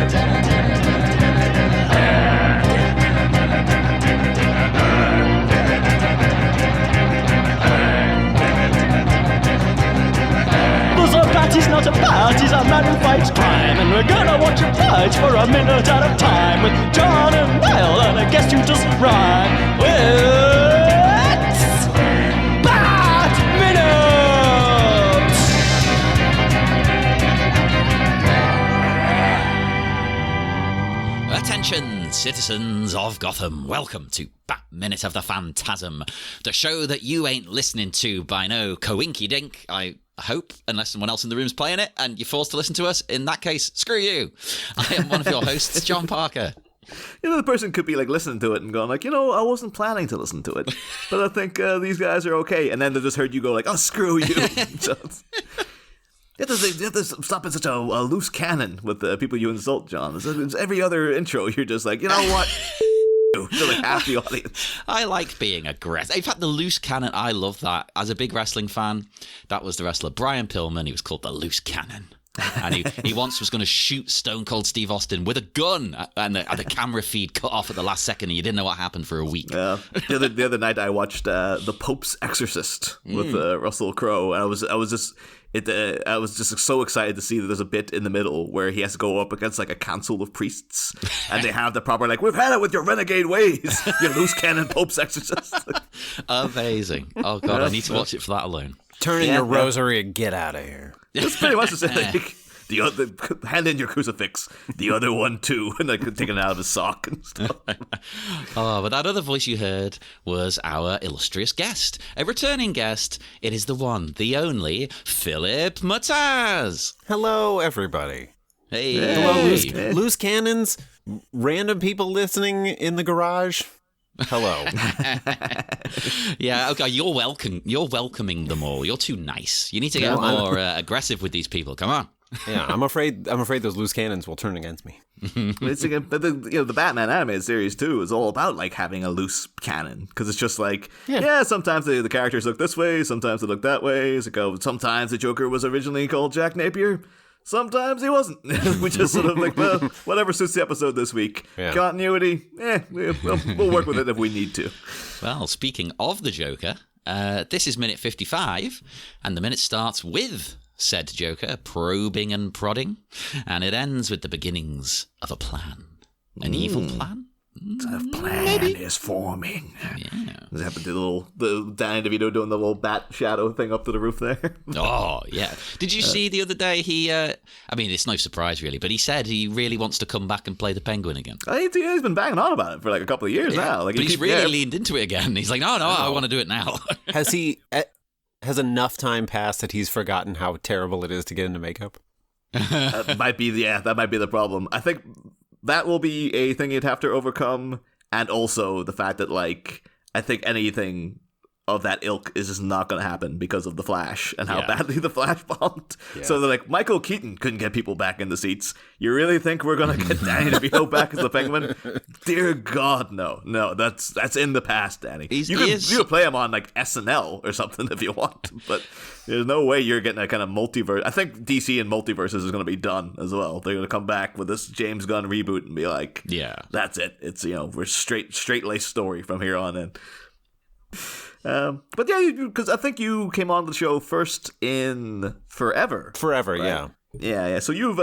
He's not a bat, he's a man who fights crime. And we're gonna watch him fight for a minute at a time. With John and Niall and a guest who doesn't rhyme. It's Bat Minute! Attention, citizens of Gotham. Welcome to Bat Minute of the Phantasm, the show that you ain't listening to by no coinky-dink, I hope, unless someone else in the room's playing it and you're forced to listen to us. In that case, screw you. I am one of your hosts, John Parker. You know, the person could be like listening to it and going like, you know, I wasn't planning to listen to it, but I think these guys are okay. And then they just heard you go like, oh, screw you. So you have to stop being such a loose cannon with the people you insult, John. It's every other intro, you're just like, you know what? To like half the audience. I like being aggressive. In fact, the loose cannon, I love that. As a big wrestling fan, that was the wrestler Brian Pillman. He was called the loose cannon. And he once was going to shoot Stone Cold Steve Austin with a gun, and the camera feed cut off at the last second, and you didn't know what happened for a week. The other night I watched The Pope's Exorcist with Russell Crowe, and I was just so excited to see that there's a bit in the middle where he has to go up against like a council of priests, and they have the proper like, we've had it with your renegade ways, you loose cannon Pope's Exorcist. Amazing. Oh god, I need to watch it for that alone. Turn in your rosary and get out of here. That's pretty much the same thing. The other, hand in your crucifix. The other one too, and like taking it out of his sock and stuff. Oh, but that other voice you heard was our illustrious guest, a returning guest. It is the one, the only, Phillip Mottaz. Hello, everybody. Hey. Hello, loose cannons, random people listening in the garage. Hello. Yeah, okay, you're welcome. You're welcoming them all. You're too nice. You need to get more aggressive with these people. Come on. Yeah, I'm afraid those loose cannons will turn against me. It's like, but the Batman animated series too is all about like having a loose cannon, because it's just like sometimes the characters look this way, sometimes they look that way. It's like, sometimes the Joker was originally called Jack Napier, sometimes he wasn't. We just sort of like, well, whatever suits the episode this week. Yeah. Continuity, we'll work with it if we need to. Well, speaking of the Joker, this is minute 55, and the minute starts with said Joker probing and prodding, and it ends with the beginnings of a plan. An evil plan? A plan is forming. Yeah. Does it happen to the Danny DeVito doing the little bat shadow thing up to the roof there? Oh, yeah. Did you see the other day I mean, it's no surprise really, but he said he really wants to come back and play the Penguin again. He's been banging on about it for like a couple of years now. Like, but he's really leaned into it again. He's like, no, I want to do it now. Has enough time passed that he's forgotten how terrible it is to get into makeup? That might be the problem. I think that will be a thing you'd have to overcome, and also the fact that like I think anything of that ilk is just not going to happen because of The Flash and how badly The Flash bombed. Yeah. So they're like, Michael Keaton couldn't get people back in the seats. You really think we're going to get Danny DeVito back as the Penguin? Dear God, no. No, that's in the past, Danny. You could play him on like SNL or something if you want, but there's no way you're getting a kind of multiverse. I think DC and multiverses is going to be done as well. They're going to come back with this James Gunn reboot and be like, that's it. It's, we're straight-laced story from here on in. But yeah, because I think you came on the show first in Forever. Forever, right? Yeah. So you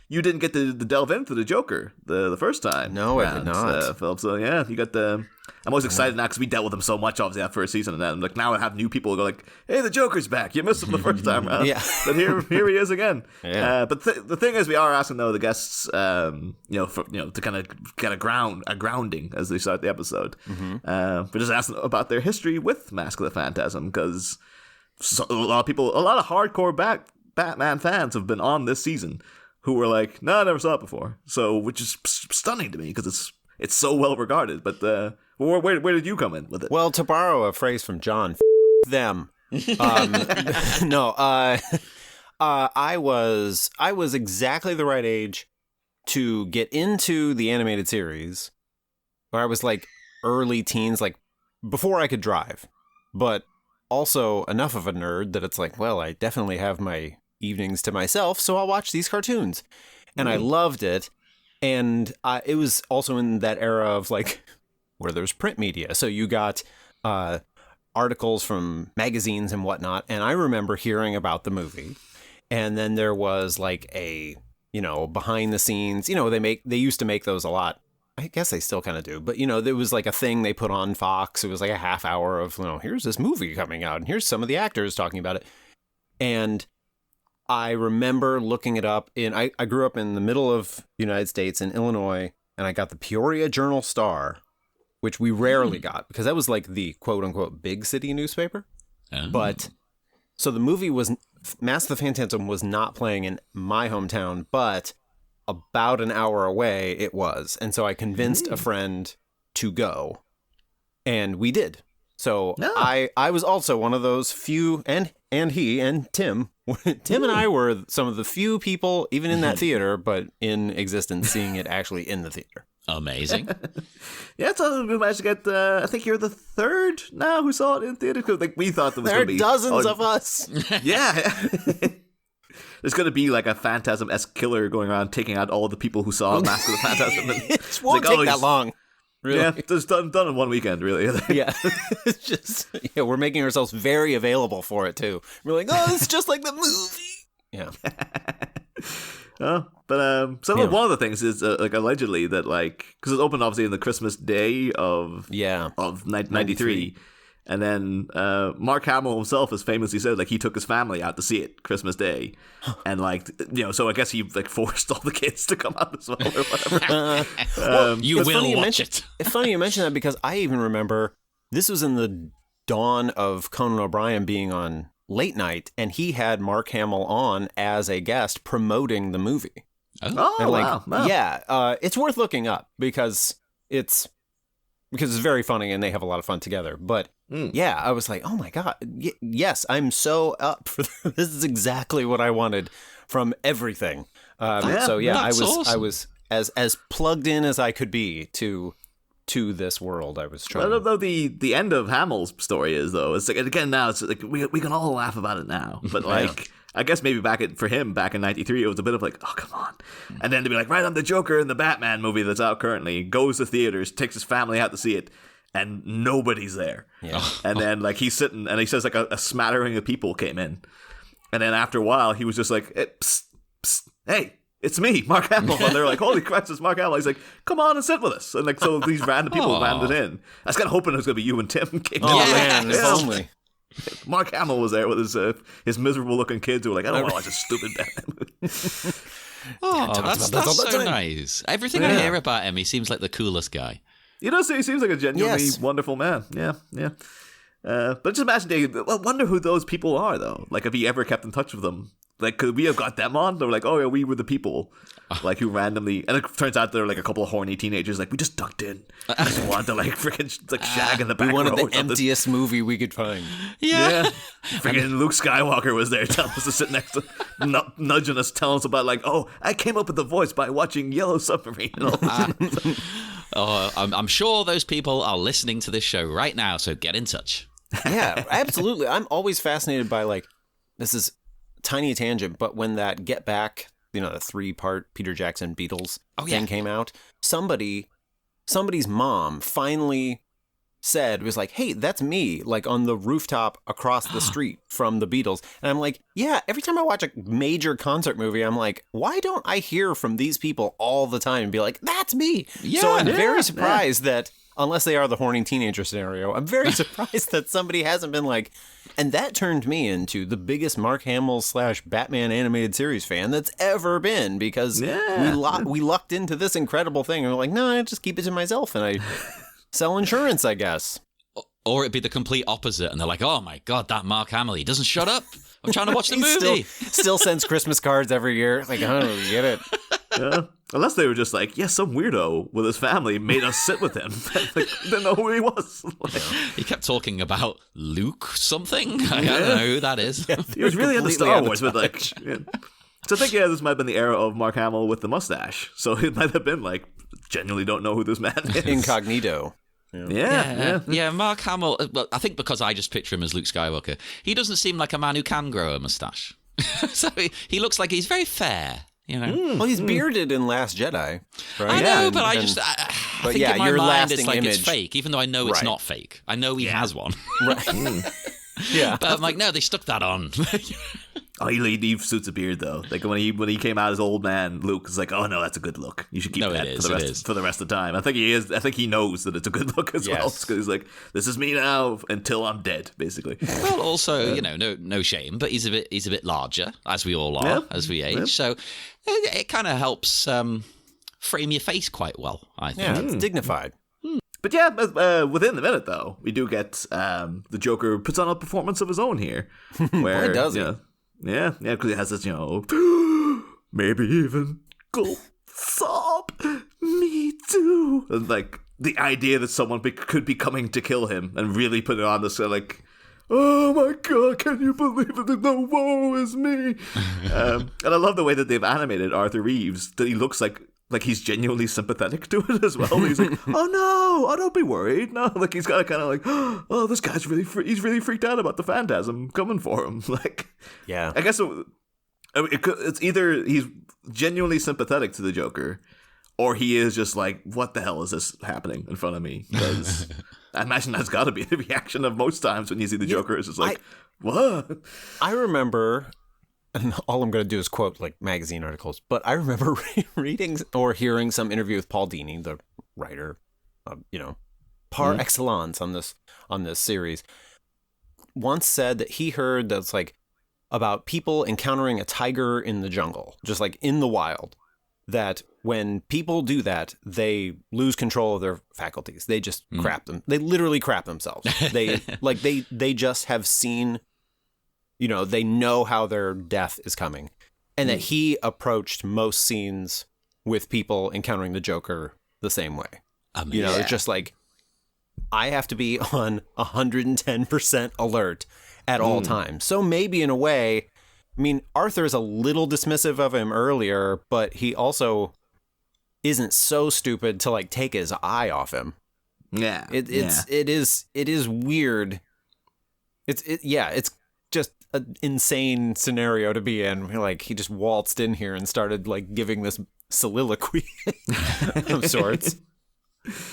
didn't get to delve into the Joker the first time. No, I did not. Philip. So yeah, you got the. I'm always excited now because we dealt with him so much, obviously, that first season, and then like now I have new people go like, "Hey, the Joker's back! You missed him the first time around, but here he is again." Yeah. But the thing is, we are asking though the guests, to kind of get a grounding as they start the episode. Mm-hmm. We're just asking about their history with Mask of the Phantasm, because a lot of hardcore Batman fans have been on this season who were like, "No, I never saw it before," so which is stunning to me because it's so well regarded, but. Where did you come in with it? Well, to borrow a phrase from John, them. I was exactly the right age to get into the animated series, where I was like early teens, like before I could drive, but also enough of a nerd that it's like, well, I definitely have my evenings to myself, so I'll watch these cartoons. And I loved it. And it was also in that era of like where there's print media. So you got articles from magazines and whatnot. And I remember hearing about the movie. And then there was like a, behind the scenes, they used to make those a lot. I guess they still kind of do. But, there was like a thing they put on Fox. It was like a half hour of, here's this movie coming out and here's some of the actors talking about it. And I remember looking it up I grew up in the middle of the United States in Illinois, and I got the Peoria Journal-Star, which we rarely got because that was like the quote unquote big city newspaper. Oh. But so the movie Mask of the Phantasm was not playing in my hometown, but about an hour away it was. And so I convinced a friend to go, and we did. So I was also one of those few, and he and Tim and I were some of the few people, even in that theater, but in existence, seeing it actually in the theater. Amazing. Yeah, so we managed to get, I think you're the third now who saw it in theater. Because we thought there was going to be... There are dozens of us. Yeah. There's going to be like a Phantasm-esque killer going around taking out all the people who saw Mask of the Phantasm. It won't take that long. Really? Yeah, it's done in one weekend, really. Yeah. It's just, we're making ourselves very available for it, too. We're like, it's just like the movie. Yeah. One of the things is, allegedly that, because it opened, obviously, in the Christmas day of 93. And then Mark Hamill himself has famously said, he took his family out to see it Christmas Day. And, so I guess he, forced all the kids to come out as well or whatever. You will watch it. It's funny you mention that because I even remember this was in the dawn of Conan O'Brien being on late night, and he had Mark Hamill on as a guest promoting the movie. Oh, wow. Yeah, it's worth looking up because it's very funny and they have a lot of fun together. But yeah, I was like, oh my God, yes, I'm so up for this. This is exactly what I wanted from everything. Awesome. I was as plugged in as I could be to this world. I was trying. I don't know the end of Hamill's story is though. It's again now. It's we can all laugh about it now, but I guess maybe for him back in '93, it was a bit of oh, come on. And then to be right, I'm the Joker in the Batman movie that's out currently, goes to theaters, takes his family out to see it, and nobody's there. Yeah. And then he's sitting, and he says a smattering of people came in. And then after a while, he was just psst, psst, hey, it's me, Mark Hamill. And they're like, holy crap, it's Mark Hamill. He's like, come on and sit with us. And so these random people landed in. I was kind of hoping it was going to be you and Tim. Man, if only. Mark Hamill was there with his miserable-looking kids who were like, I don't want to watch a stupid Batman movie. That's so nice. Everything I hear about him, he seems like the coolest guy. He seems like a genuinely wonderful man. Yeah. But just imagine, I wonder who those people are, though. If he ever kept in touch with them. Could we have got them on? They were like, oh, yeah, we were the people. Who randomly... And it turns out they're a couple of horny teenagers. We just ducked in. We just wanted to, freaking shag in the back row. We wanted the emptiest movie we could find. Yeah. Freaking Luke Skywalker was there telling us to sit next to... nudging us, telling us about, oh, I came up with the voice by watching Yellow Submarine. And all that. I'm sure those people are listening to this show right now, so get in touch. Yeah, absolutely. I'm always fascinated by, this is tiny tangent, but when that Get Back, the 3-part Peter Jackson Beatles thing came out, somebody's mom finally was like, hey, that's me, on the rooftop across the street from the Beatles. And I'm like, yeah, every time I watch a major concert movie, I'm like, why don't I hear from these people all the time and be like, that's me? Yeah, so I'm very surprised that, unless they are the horny teenager scenario, I'm very surprised that somebody hasn't been like... And that turned me into the biggest Mark Hamill / Batman animated series fan that's ever been, because we lucked into this incredible thing. And we're like, no, I just keep it to myself and I sell insurance, I guess. Or it'd be the complete opposite. And they're like, oh my God, that Mark Hamill, he doesn't shut up. I'm trying to watch the movie. Still sends Christmas cards every year. I don't really get it. Yeah. Unless they were just some weirdo with his family made us sit with him. Didn't know who he was. He kept talking about Luke something. I don't know who that is. Yeah, he was really into Star Wars. So I think, this might have been the era of Mark Hamill with the mustache. So it might have been genuinely don't know who this man is. Incognito. Yeah, Mark Hamill, well, I think because I just picture him as Luke Skywalker, he doesn't seem like a man who can grow a mustache. So he looks like he's very fair. You know, Well, he's bearded in Last Jedi, right? I know, but I and- just I but think yeah, in my your mind it's lasting like it's image- fake, even though I know it's Right. not fake. I know he has one, Right. Yeah. but I'm like, no, they stuck that on. Oh, he suits a beard though. Like when he came out as old man, Luke was like, "Oh no, that's a good look. You should keep No, that it for is. the rest of the time." I think he is. I think he knows that it's a good look as well. Yes. Because he's like, "This is me now until I'm dead," basically. Well, also, no shame, but he's a bit larger, as we all are, as we age. So it kind of helps frame your face quite well, I think. Yeah, it's dignified. But yeah, within the minute though, we do get the Joker puts on a performance of his own here, where Boy, does he. yeah, because he has this, maybe even gulp, sob, me too, and like the idea that someone could be coming to kill him, and really put it on this like, oh my god, can you believe it? The woe is me. And I love the way that they've animated Arthur Reeves, that he looks like he's genuinely sympathetic to it as well. He's like, oh, don't be worried. No, like he's got to kind of like, oh, this guy's he's really freaked out about the Phantasm coming for him. Like, Yeah. I guess it's either he's genuinely sympathetic to the Joker, or he is just like, what the hell is this happening in front of me? Because I imagine that's got to be the reaction of most times when you see the Joker. Is just like, what? I remember, and all I'm going to do is quote like magazine articles, but I remember reading or hearing some interview with Paul Dini, the writer, par excellence on this series, once said that he heard that's like about people encountering a tiger in the jungle, just like in the wild, that when people do that, they lose control of their faculties. They just crap them. They literally crap themselves. They just have seen, they know how their death is coming. And that he approached most scenes with people encountering the Joker the same way. It's just like, I have to be on 110% alert at all times. So maybe in a way, I mean, Arthur's a little dismissive of him earlier, but he also isn't so stupid to like take his eye off him. Yeah. It is weird. It's just an insane scenario to be in. Like he just waltzed in here and started like giving this soliloquy of sorts.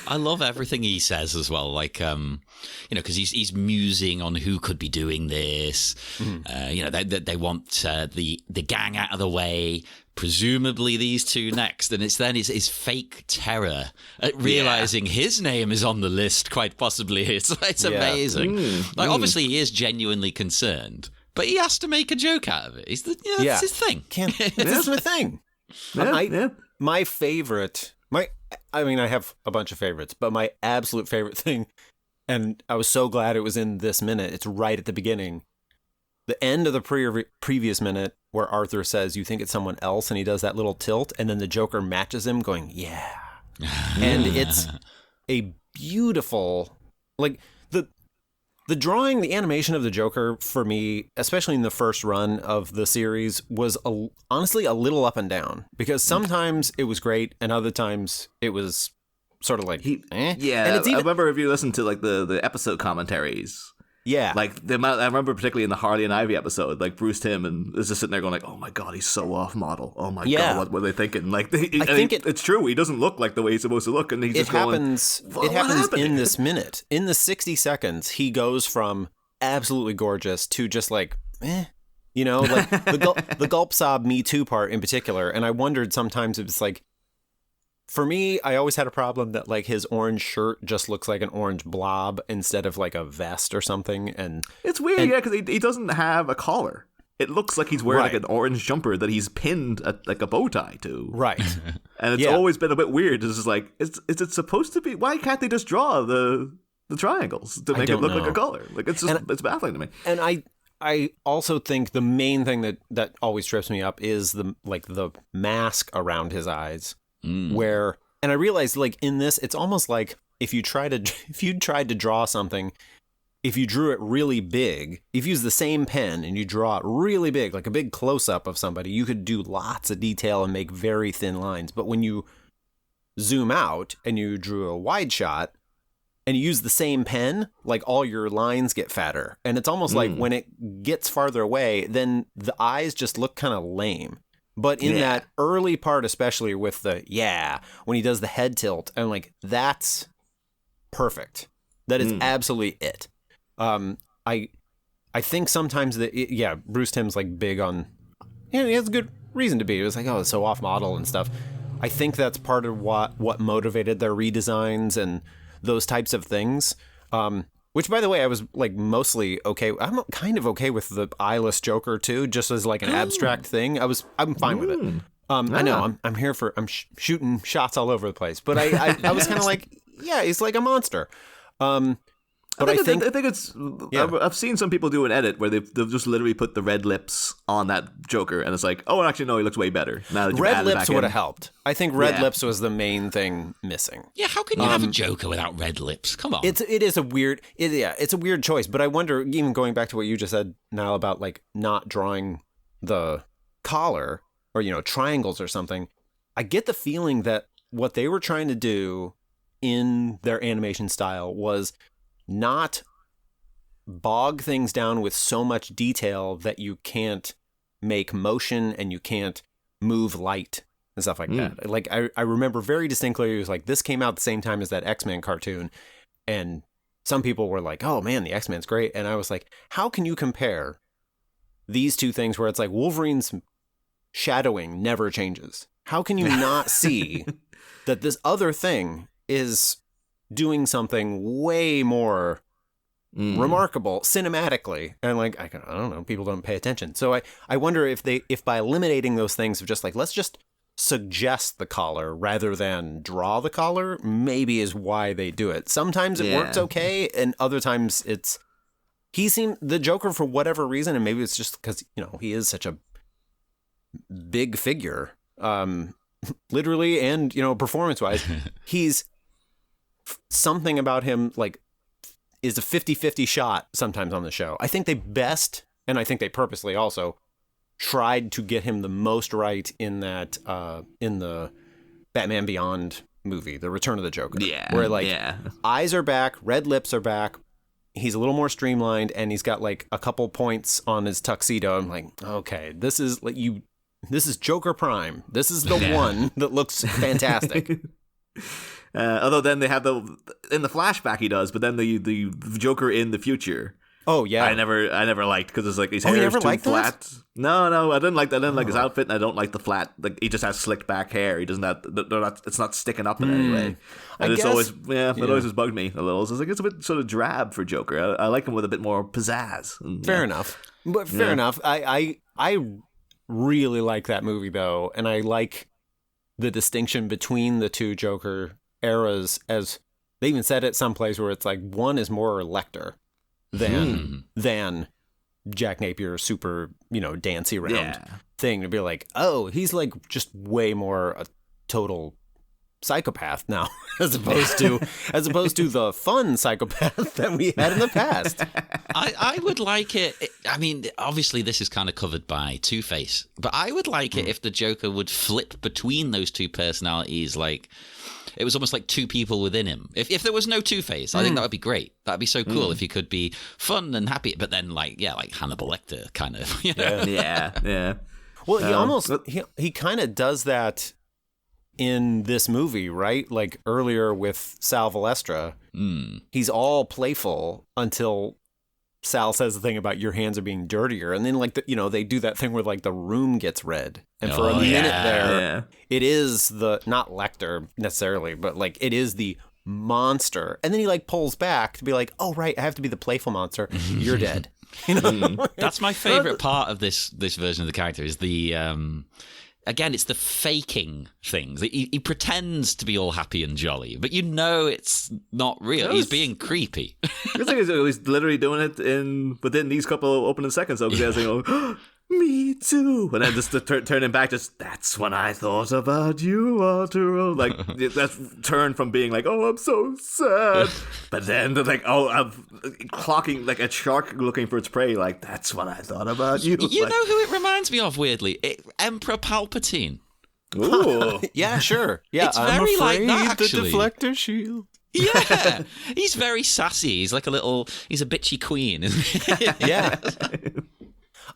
I love everything he says as well, like because he's musing on who could be doing this. They want the gang out of the way, presumably these two next, and it's then his fake terror at realizing his name is on the list, quite possibly. It's amazing. Obviously he is genuinely concerned, but he has to make a joke out of it. It's his thing. It's my thing. My favorite. I have a bunch of favorites, but my absolute favorite thing, and I was so glad it was in this minute, it's right at the beginning. The end of the previous minute where Arthur says, you think it's someone else, and he does that little tilt, and then the Joker matches him going, yeah. And it's a beautiful, like, the drawing, the animation of the Joker for me, especially in the first run of the series, was honestly a little up and down, because sometimes it was great and other times it was sort of like, eh. Yeah, and it's I remember if you listen to like the episode commentaries. Yeah. Like the amount, I remember particularly in the Harley and Ivy episode, like Bruce Timm and is just sitting there going like, "Oh my god, he's so off model. Oh my god, what were they thinking?" Like, it's true. He doesn't look like the way he's supposed to look, and he's just going. It happens in this minute. In the 60 seconds, he goes from absolutely gorgeous to just like, like the gulp sob Me Too part in particular. And I wondered sometimes if it's like, for me, I always had a problem that like his orange shirt just looks like an orange blob instead of like a vest or something. And it's weird, because he doesn't have a collar. It looks like he's wearing like an orange jumper that he's pinned like a bow tie to. Right. And it's always been a bit weird. It's just like, is it supposed to be? Why can't they just draw the triangles to make it look like a collar? Like it's baffling to me. And I also think the main thing that always trips me up is the mask around his eyes. Where, and I realized like in this, it's almost like if you tried to draw something, if you drew it really big, if you use the same pen and you draw it really big, like a big close up of somebody, you could do lots of detail and make very thin lines. But when you zoom out and you drew a wide shot and you use the same pen, like all your lines get fatter. And it's almost like when it gets farther away, then the eyes just look kind of lame. But in that early part, especially with the when he does the head tilt, I'm like, that's perfect. That is absolutely it. I think sometimes that Bruce Timm's like big on, he has a good reason to be. It was like, oh, it's so off model and stuff. I think that's part of what motivated their redesigns and those types of things. Which, by the way, I was like mostly okay. I'm kind of okay with the eyeless Joker too, just as like an abstract thing. I'm fine with it. I know I'm here for shooting shots all over the place, but I was kind of like, yeah, he's like a monster. But I think it's. I've seen some people do an edit where they've just literally put the red lips on that Joker, and it's like, oh, actually, no, he looks way better. Now that red lips would have helped. I think red lips was the main thing missing. Yeah, how can you have a Joker without red lips? Come on. It's a weird choice. But I wonder, even going back to what you just said, Niall, about like not drawing the collar or triangles or something. I get the feeling that what they were trying to do in their animation style was not bog things down with so much detail that you can't make motion and you can't move light and stuff like that. Like I remember very distinctly, it was like, this came out the same time as that X-Men cartoon, and some people were like, oh man, the X-Men's great. And I was like, how can you compare these two things where it's like Wolverine's shadowing never changes? How can you not see that this other thing is doing something way more remarkable cinematically? And like, I don't know, people don't pay attention. So I wonder if by eliminating those things of just like, let's just suggest the collar rather than draw the collar, maybe is why they do it. Sometimes it works okay, and other times the Joker, for whatever reason, and maybe it's just because he is such a big figure, literally and performance wise, he's something about him like is a 50-50 shot sometimes on the show. I think they best, and I think they purposely also tried to get him the most right in that in the Batman Beyond movie, The Return of the Joker. Yeah. Where like eyes are back, red lips are back. He's a little more streamlined, and he's got like a couple points on his tuxedo. I'm like, okay, this is Joker Prime. This is the one that looks fantastic. Although then they have in the flashback he does, but then the Joker in the future. Oh yeah, I never liked, because it's like his hair is too flat. That? No, I didn't like that. I didn't like his outfit, and I don't like the flat. Like, he just has slicked back hair. He doesn't have. It's not sticking up in any way. And it always has bugged me a little. So it's like, it's a bit sort of drab for Joker. I like him with a bit more pizzazz. And, fair enough, but fair enough. I really like that movie though, and I like the distinction between the two Joker eras, as they even said it someplace where it's like one is more Lecter than Jack Napier's super, dancy around thing, to be like, oh, he's like just way more a total psychopath now, as opposed to the fun psychopath that we had in the past. I would like it. I mean, obviously this is kind of covered by Two-Face, but I would like it if the Joker would flip between those two personalities, like it was almost like two people within him. If there was no Two-Face, I think that would be great. That'd be so cool if he could be fun and happy, but then like Hannibal Lecter kind of. Yeah. Well, he kind of does that in this movie, right? Like earlier with Sal Valestra, he's all playful until Sal says the thing about your hands are being dirtier, and then like they do that thing where like the room gets red, and for a minute there, it is the not Lecter necessarily, but like it is the monster, and then he like pulls back to be like, oh right, I have to be the playful monster. You're dead. That's my favorite part of this version of the character is the. Again, it's the faking things. He pretends to be all happy and jolly, but it's not real. He's being creepy. The thing is, he's literally doing it within these couple of opening seconds, though, because he's like, me too. And then just turning back, that's when I thought about you, Arturo. Like, that's turned from being like, oh, I'm so sad. But then they're like, oh, I'm clocking like a shark looking for its prey. Like, that's when I thought about you. You know who it reminds me of, weirdly? Emperor Palpatine. Ooh. Yeah, sure. Yeah, it's very like that, the actually. deflector shield. Yeah, he's very sassy. He's like he's a bitchy queen. Yeah.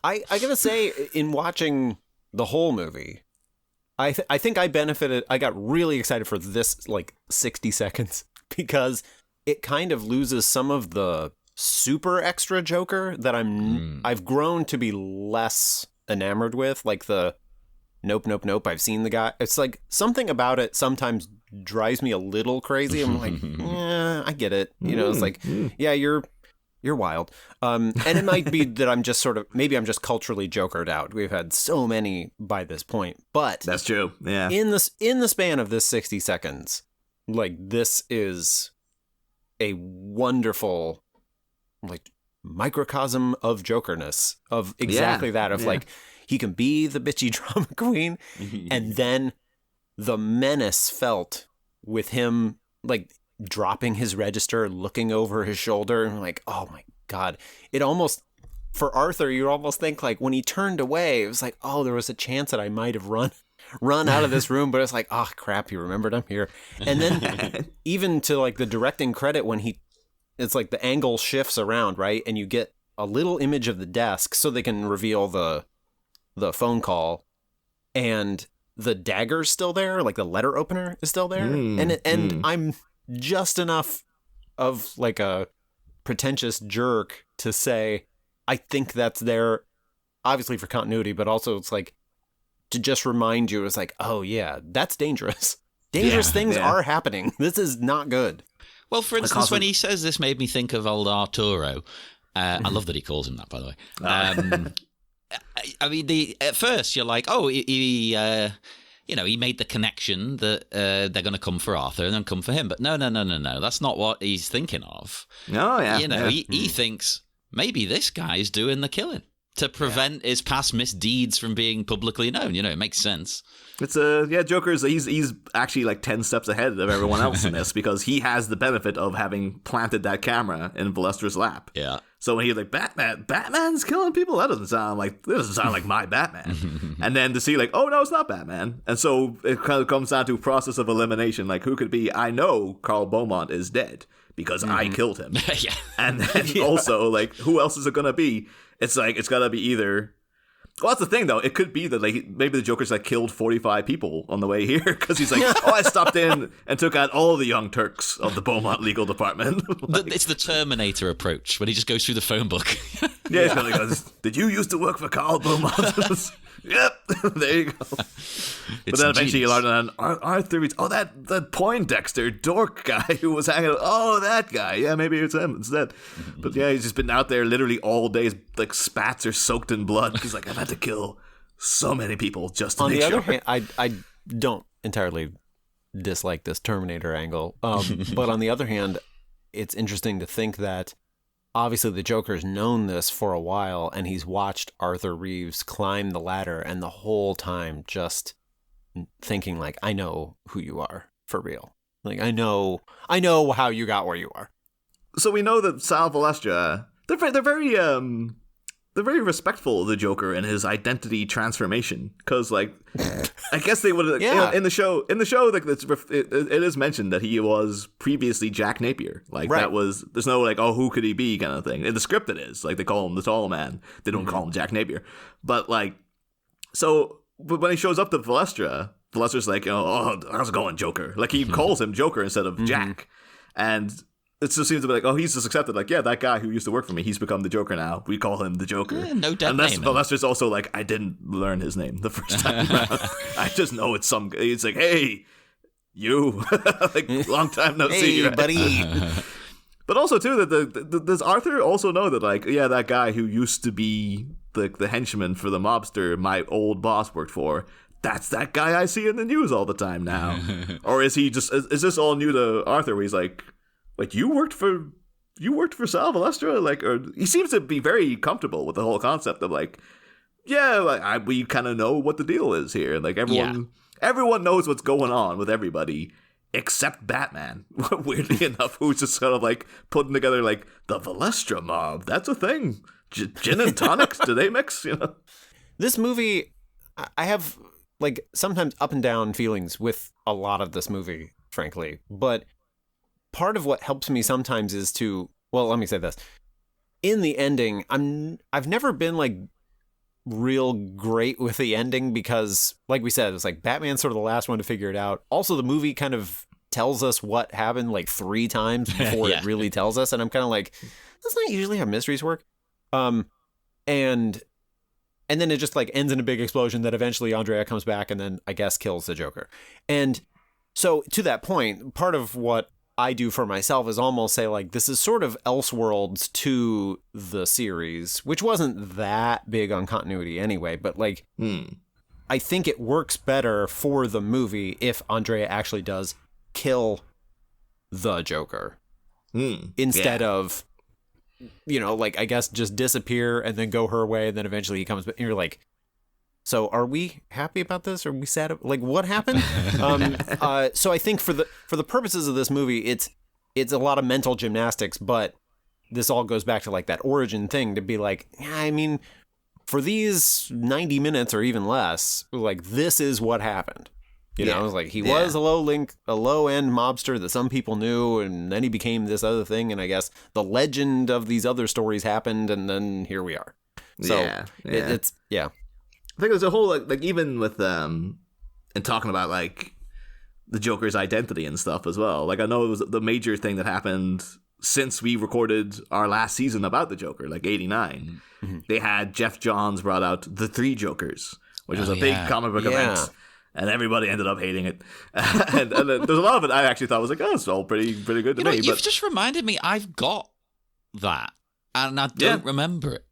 I gotta say, in watching the whole movie, I think I benefited. I got really excited for this like 60 seconds because it kind of loses some of the super extra Joker that I've grown to be less enamored with, like the nope, I've seen the guy. It's like something about it sometimes drives me a little crazy. I'm like, yeah, I get it. You know, it's like, yeah, you're wild. And it might be that I'm just maybe I'm just culturally jokered out. We've had so many by this point, but That's true. Yeah. in the span of this 60 seconds, like this is a wonderful like microcosm of jokerness, of exactly that, of like, he can be the bitchy drama queen, and then the menace felt with him like dropping his register, looking over his shoulder, and like, oh my God. It almost, for Arthur, you almost think like when he turned away, it was like, oh, there was a chance that I might have run out of this room, but it's like, oh crap, he remembered I'm here. And then even to like the directing credit when it's like the angle shifts around, right? And you get a little image of the desk so they can reveal the phone call, and the dagger's still there, like the letter opener is still there. And I'm just enough of like a pretentious jerk to say, I think that's there obviously for continuity, but also it's like to just remind you, it's like, oh yeah, that's dangerous. Dangerous things are happening. This is not good. Well, for instance, when he says this made me think of old Arturo. I love that he calls him that, by the way. I mean, at first you're like, oh, he made the connection that they're going to come for Arthur and then come for him. But no, that's not what he's thinking of. Oh, yeah. He thinks maybe this guy's doing the killing to prevent his past misdeeds from being publicly known. You know, it makes sense. It's Joker's, he's actually like 10 steps ahead of everyone else in this because he has the benefit of having planted that camera in Valestra's lap. Yeah. So when he's like, Batman's killing people? That doesn't sound like my Batman. And then to see like, oh no, it's not Batman. And so it kind of comes down to a process of elimination. Like, who could be? I know Carl Beaumont is dead because I killed him. Yeah. And then also like, who else is it gonna be? It's like, it's gotta be either. Well, that's the thing, though. It could be that like maybe the Joker's like killed 45 people on the way here because he's like, oh, I stopped in and took out all the young Turks of the Beaumont legal department. It's the Terminator approach when he just goes through the phone book. He's kind of like, did you used to work for Carl Beaumont? Yep, there you go. But then eventually you learn Arthur reads, oh, that Poindexter dork guy who was hanging out. Oh, that guy. Yeah, maybe it's him instead. But yeah, he's just been out there literally all day. His like spats are soaked in blood. He's like, I've had to kill so many people just to make sure. On the other hand, I don't entirely dislike this Terminator angle. But on the other hand, it's interesting to think that obviously the Joker's known this for a while, and he's watched Arthur Reeves climb the ladder, and the whole time just thinking like, I know who you are for real. Like, I know how you got where you are. So we know that Sal Valestra, they're very respectful of the Joker and his identity transformation, because like I guess they would in the show like it is mentioned that he was previously Jack Napier, like that was, there's no like, oh, who could he be kind of thing. In the script it is like they call him the tall man, they don't call him Jack Napier, but like but when he shows up to Valestra's like, oh, how's it going, Joker? Like he calls him Joker instead of Jack, and it just seems to be like, oh, he's just accepted. Like, yeah, that guy who used to work for me, he's become the Joker now. We call him the Joker. Yeah, no doubt. Unless Lester's also like, I didn't learn his name the first time around. I just know it's some. It's like, hey, you, like long time no see, right? Buddy. But also too that does Arthur also know that like, yeah, that guy who used to be the henchman for the mobster my old boss worked for, that's that guy I see in the news all the time now? Or is he just is this all new to Arthur where he's like you worked for Sal Valestra? Like, or he seems to be very comfortable with the whole concept of like, yeah, like we kind of know what the deal is here. Like everyone knows what's going on with everybody except Batman. Weirdly enough, who's just sort of like putting together like the Valestra mob. That's a thing. Gin and tonics, do they mix? You know, this movie, I have like sometimes up and down feelings with a lot of this movie, frankly, but part of what helps me sometimes is to, well, let me say this. In the ending, I've never been like real great with the ending because, like we said, it was like Batman's sort of the last one to figure it out. Also, the movie kind of tells us what happened like 3 times before it really tells us, and I'm kind of like, that's not usually how mysteries work. And then it just like ends in a big explosion that eventually Andrea comes back and then I guess kills the Joker. And so to that point, part of what I do for myself is almost say like this is sort of Elseworlds to the series, which wasn't that big on continuity anyway, but like I think it works better for the movie if Andrea actually does kill the Joker instead of, you know, like I guess just disappear and then go her way and then eventually he comes back and you're like, so are we happy about this? Are we sad? Like what happened? So I think for the purposes of this movie, it's a lot of mental gymnastics, but this all goes back to like that origin thing to be like, yeah, I mean, for these 90 minutes or even less, like this is what happened. You know, it was like he was a low end mobster that some people knew, and then he became this other thing, and I guess the legend of these other stories happened, and then here we are. So it's I think there's a whole like even with and talking about like the Joker's identity and stuff as well. Like I know it was the major thing that happened since we recorded our last season about the Joker, like 89. They had Jeff Johns brought out The Three Jokers, which was a big comic book event. And everybody ended up hating it. and there's a lot of it I actually thought was like, oh, it's all pretty good to me. You've just reminded me I've got that. And I don't remember it.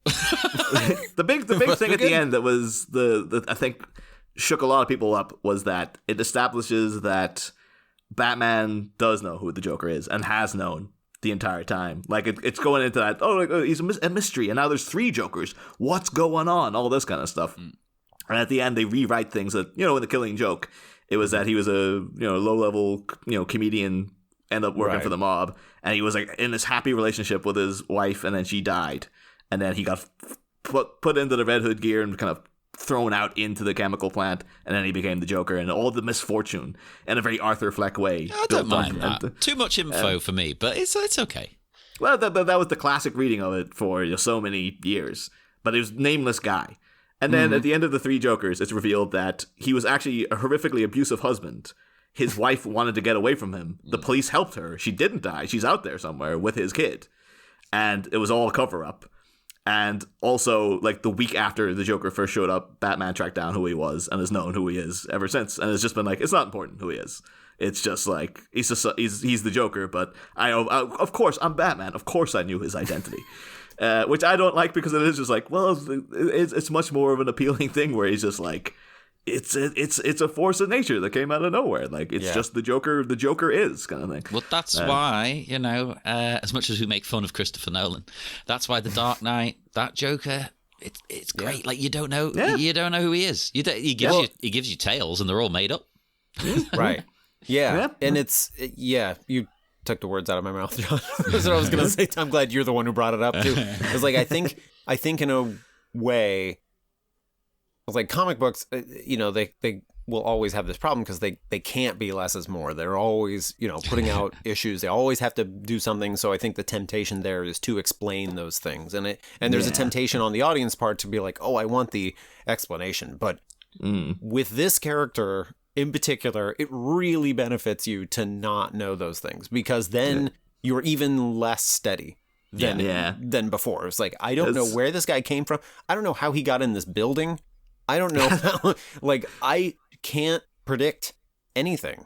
The big thing at the end that was the I think shook a lot of people up was that it establishes that Batman does know who the Joker is and has known the entire time. Like it's going into that, he's a mystery, and now there's 3 Jokers. What's going on? All this kind of stuff. And at the end, they rewrite things that, you know, in The Killing Joke, it was that he was a, you know, low-level, you know, comedian, ended up working for the mob, and he was like in this happy relationship with his wife, and then she died, and then he got put into the Red Hood gear and kind of thrown out into the chemical plant, and then he became the Joker, and all the misfortune in a very Arthur Fleck way. I don't mind that. Too much info for me, but it's okay. Well, that was the classic reading of it for so many years, but it was nameless guy. And then at the end of The Three Jokers, it's revealed that he was actually a horrifically abusive husband. His wife wanted to get away from him. The police helped her. She didn't die. She's out there somewhere with his kid. And it was all a cover-up. And also, like, the week after the Joker first showed up, Batman tracked down who he was and has known who he is ever since. And it's just been like, it's not important who he is. It's just like, he's the Joker, but of course, I'm Batman. Of course I knew his identity. Which I don't like because it is just like, well, it's much more of an appealing thing where he's just like, it's a force of nature that came out of nowhere. Like it's just the Joker is kind of thing. Well, that's why, you know, as much as we make fun of Christopher Nolan, that's why The Dark Knight, that Joker, it's great. Like you don't know who he is. He gives you tales and they're all made up. Right. Yeah. And you took the words out of my mouth, John. That's what I was going to say. I'm glad you're the one who brought it up too. It's like I think in a way, it's like comic books. You know, they will always have this problem because they can't be less is more. They're always, you know, putting out issues. They always have to do something. So I think the temptation there is to explain those things, and there's a temptation on the audience part to be like, oh, I want the explanation. But with this character in particular, it really benefits you to not know those things because then you're even less steady than before. It's like, I don't know where this guy came from. I don't know how he got in this building. I don't know how, like, I can't predict anything.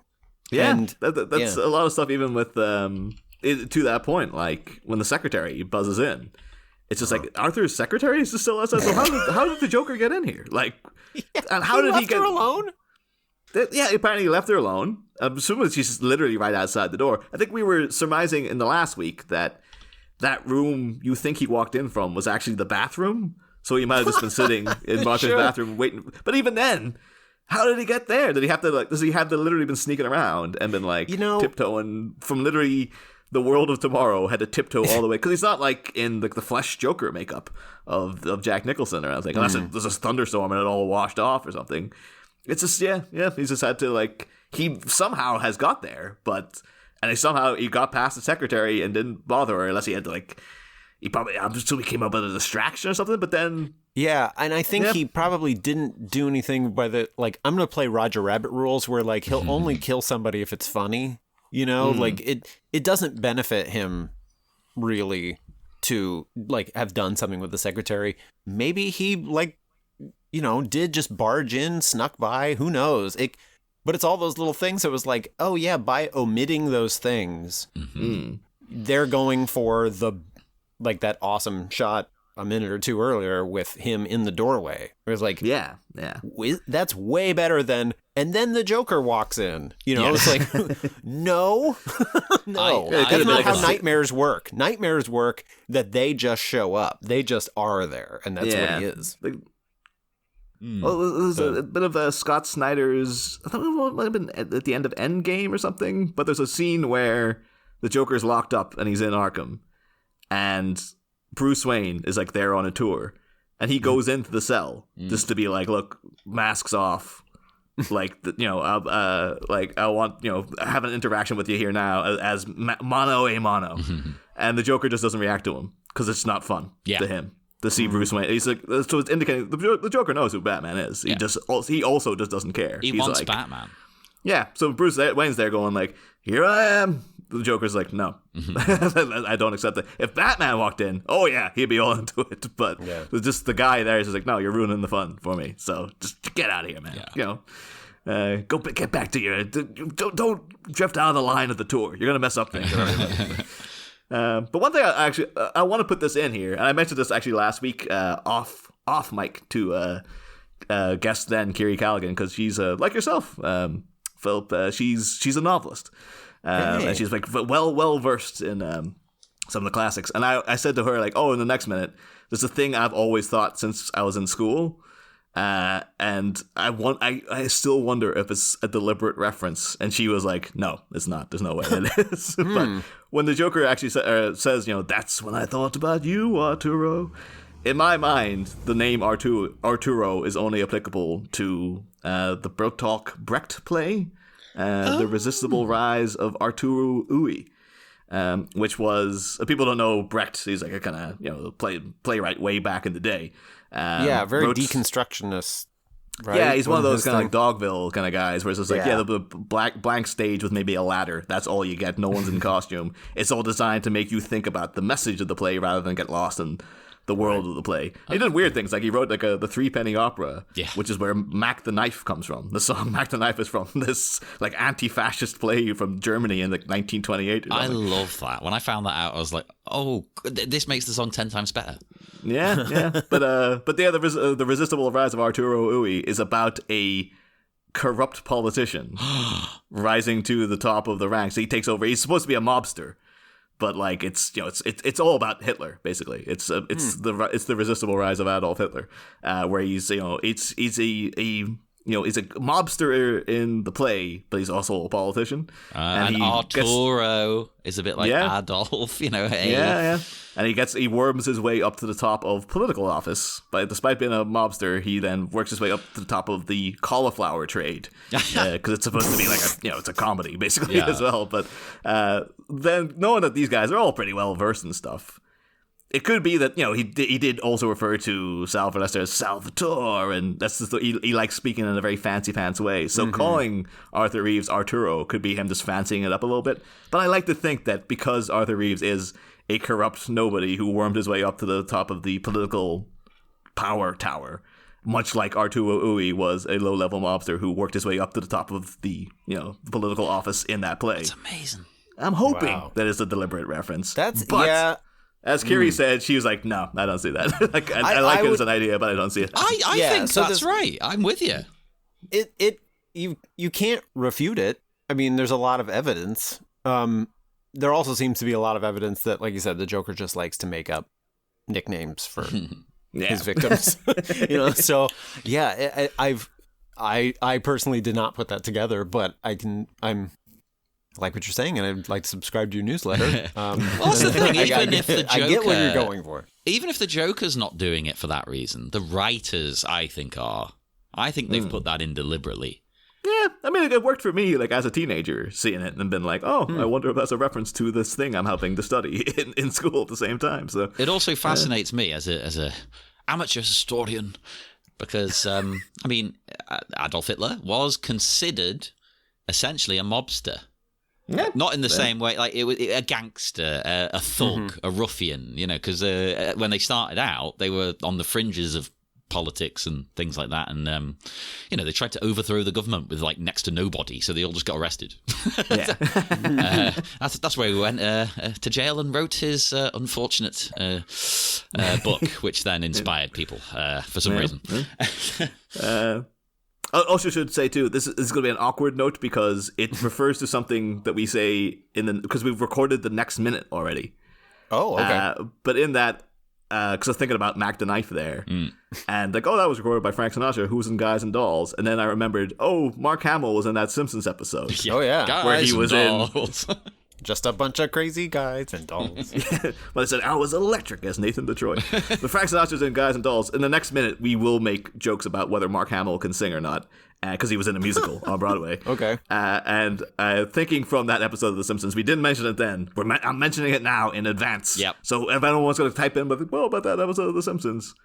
Yeah, and that's a lot of stuff, even with, to that point, like, when the secretary buzzes in, it's just like, Arthur's secretary is still outside, so how did the Joker get in here? Like, and how did he get... her alone? Yeah, apparently he left her alone. I'm assuming she's literally right outside the door. I think we were surmising in the last week that room you think he walked in from was actually the bathroom. So he might have just been sitting in Martha's bathroom waiting. But even then, how did he get there? Did he have to does he have to literally been sneaking around and been like, tiptoeing from literally the world of tomorrow, had to tiptoe all the way? Because he's not like in the Flesh Joker makeup of Jack Nicholson or anything. Unless there's a thunderstorm and it all washed off or something. It's just, he's just had to, like, he somehow has got there, and he got past the secretary and didn't bother her unless he had to, like, I'm assuming he came up with a distraction or something, but then... Yeah, and I think he probably didn't do anything by the, like, I'm going to play Roger Rabbit rules where, like, he'll only kill somebody if it's funny, you know? Like, it doesn't benefit him, really, to, like, have done something with the secretary. Maybe he, like, you know, did just barge in, snuck by, who knows? But it's all those little things that was like, oh, yeah, by omitting those things, they're going for like that awesome shot a minute or two earlier with him in the doorway. It was like, yeah, that's way better than, and then the Joker walks in. You know, it's like, no. That's not how nightmares work. Nightmares work that they just show up. They just are there, and that's what he is. Well, it was a bit of Scott Snyder's, I thought it might have been at the end of Endgame or something, but there's a scene where the Joker's locked up and he's in Arkham, and Bruce Wayne is like there on a tour, and he goes into the cell just to be like, look, masks off, like, you know, like, I want, you know, have an interaction with you here now as mano a mano. And the Joker just doesn't react to him because it's not fun to him to see Bruce Wayne. He's like, so it's indicating the Joker knows who Batman is. He also just doesn't care. He's wants like, Batman. Yeah, so Bruce Wayne's there going like, here I am. The Joker's like, no, I don't accept that. If Batman walked in, oh yeah, he'd be all into it. But just the guy there is just like, no, you're ruining the fun for me. So just get out of here, man. Yeah. You know, get back to your. Don't drift out of the line of the tour. You're gonna mess up things. But one thing I want to put this in here, and I mentioned this actually last week off mic to guest then Kiri Callaghan, because she's like yourself, Philip. She's a novelist. And she's like well versed in some of the classics. And I said to her, like, oh, in the next minute, there's a thing I've always thought since I was in school, and I still wonder if it's a deliberate reference. And she was like, no, it's not. There's no way it is. But when the Joker actually says, you know, that's when I thought about you, Arturo. In my mind, the name Arturo is only applicable to the Bertolt Brecht play. The Irresistible Rise of Arturo Ui, which was, people don't know Brecht. He's like a kind of, you know, playwright way back in the day. Very deconstructionist. Right? Yeah, he's one of those kind of like Dogville kind of guys, where it's just like, the blank stage with maybe a ladder. That's all you get. No one's in costume. It's all designed to make you think about the message of the play rather than get lost in the world of the play. He did weird things, like he wrote like the Three Penny Opera, which is where Mac the Knife comes from. The song Mac the Knife is from this like anti-fascist play from Germany in like 1928. I love that. When I found that out, I was like, oh, this makes the song 10 times better. Yeah. But the Resistible Rise of Arturo Ui is about a corrupt politician rising to the top of the ranks. So he takes over. He's supposed to be a mobster. But like it's it's all about Hitler basically. It's the Resistible Rise of Adolf Hitler, where he's he's a mobster in the play, but he's also a politician. And Arturo is a bit like Adolf, And he worms his way up to the top of political office. But despite being a mobster, he then works his way up to the top of the cauliflower trade, because it's supposed to be like it's a comedy basically as well. But then knowing that these guys are all pretty well versed in stuff, it could be that he did also refer to Salvador as Salvatore, and that's just he likes speaking in a very fancy way. So calling Arthur Reeves Arturo could be him just fancying it up a little bit. But I like to think that because Arthur Reeves is a corrupt nobody who wormed his way up to the top of the political power tower, much like Arturo Ui was a low-level mobster who worked his way up to the top of the political office in that play. That's amazing. I'm hoping that it's a deliberate reference. As Kiri said, she was like, no, I don't see that. Like, I like it as an idea, but I don't see it. I think that's right. I'm with you. You can't refute it. I mean, there's a lot of evidence. There also seems to be a lot of evidence that, like you said, the Joker just likes to make up nicknames for his victims. So I personally did not put that together, but I'm like what you're saying, and I'd like to subscribe to your newsletter. Well, that's the thing. Even if the Joker, I get what you're going for. Even if the Joker's not doing it for that reason, the writers, I think, are. I think they've put that in deliberately. Yeah, I mean, it worked for me, like, as a teenager, seeing it and been like, oh, I wonder if that's a reference to this thing I'm helping to study in school at the same time. So it also fascinates me as a amateur historian because, I mean, Adolf Hitler was considered essentially a mobster. yeah, Not in the same way, like it was a gangster, a thug, a ruffian, you know, because when they started out, they were on the fringes of politics and things like that, and you know, they tried to overthrow the government with like next to nobody, so they all just got arrested. yeah. That's where he went to jail and wrote his unfortunate book, which then inspired people for some reason. I also should say too, this is going to be an awkward note because it refers to something that we say because we've recorded the next minute already. Oh, okay. But in that, because I was thinking about Mac the Knife there, and like, oh, that was recorded by Frank Sinatra, who was in Guys and Dolls, and then I remembered, oh, Mark Hamill was in that Simpsons episode. Oh, yeah. Guys where he and was dolls. Just a bunch of crazy guys and dolls. But I said, I was electric as Nathan Detroit. But Frank Sinatra's in Guys and Dolls. In the next minute, we will make jokes about whether Mark Hamill can sing or not, because he was in a musical on Broadway. Okay. And thinking from that episode of The Simpsons, we didn't mention it then. I'm mentioning it now in advance. Yep. So if anyone's going to type in, well, about that episode of The Simpsons,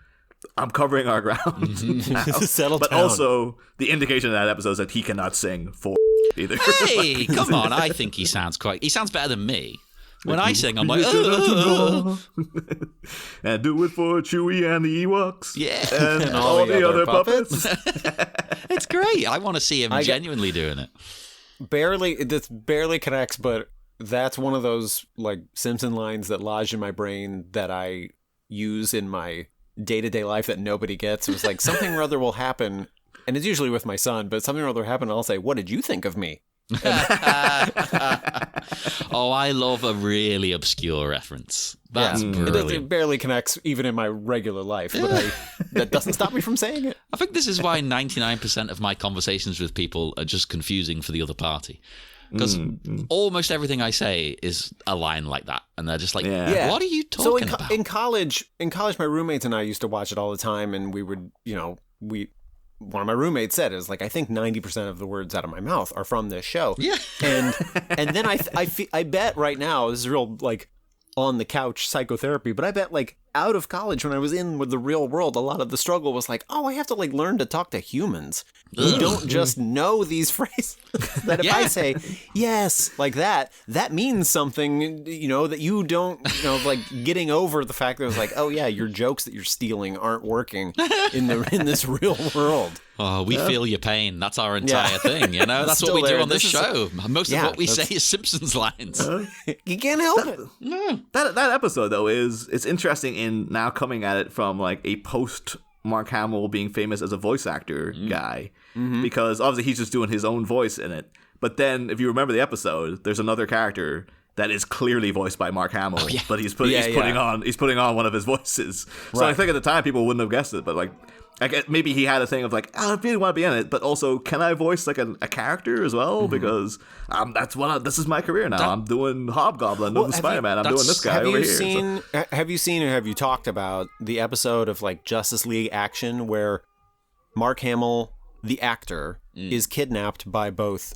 I'm covering our ground now. Settle But down. also, the indication in that episode is that he cannot sing for either. Hey, come on! I think he sounds better than me. When I sing, I'm like, oh. And do it for Chewie and the Ewoks. Yeah. And all the other puppets. It's great. I want to see him genuinely doing it. This barely connects, but that's one of those like Simpson lines that lodge in my brain that I use in my day-to-day life that nobody gets. It was like, something or other will happen, and it's usually with my son, but something or other will happen, and I'll say, what did you think of me? Oh, I love a really obscure reference. That's brilliant. It barely connects even in my regular life, but that doesn't stop me from saying it. I think this is why 99% of my conversations with people are just confusing for the other party. Because almost everything I say is a line like that. And they're just like, what are you talking about? In college, my roommates and I used to watch it all the time. And we would, one of my roommates said, is like, I think 90% of the words out of my mouth are from this show. Yeah. And then I bet right now, this is real like on the couch psychotherapy, but I bet like out of college when I was in with the real world, a lot of the struggle was like, oh, I have to like learn to talk to humans who don't just know these phrases. That if I say yes like that means something, that you don't, like getting over the fact that it was like, oh yeah, your jokes that you're stealing aren't working in this real world. Oh, we feel your pain. That's our entire thing, That's what we do on this show. Most of what we say is Simpsons lines. You can't help it. That episode, though, it's interesting in now coming at it from like a post Mark Hamill being famous as a voice actor guy, because obviously he's just doing his own voice in it. But then, if you remember the episode, there's another character that is clearly voiced by Mark Hamill, but he's putting on one of his voices. So I think at the time people wouldn't have guessed it, but like. I guess maybe he had a thing of like, I really want to be in it, but also can I voice like a character as well? Because this is my career now. I'm doing Hobgoblin, I'm doing Spider-Man, I'm doing this guy over here. Have you seen or have you talked about the episode of like Justice League Action where Mark Hamill, the actor, is kidnapped by both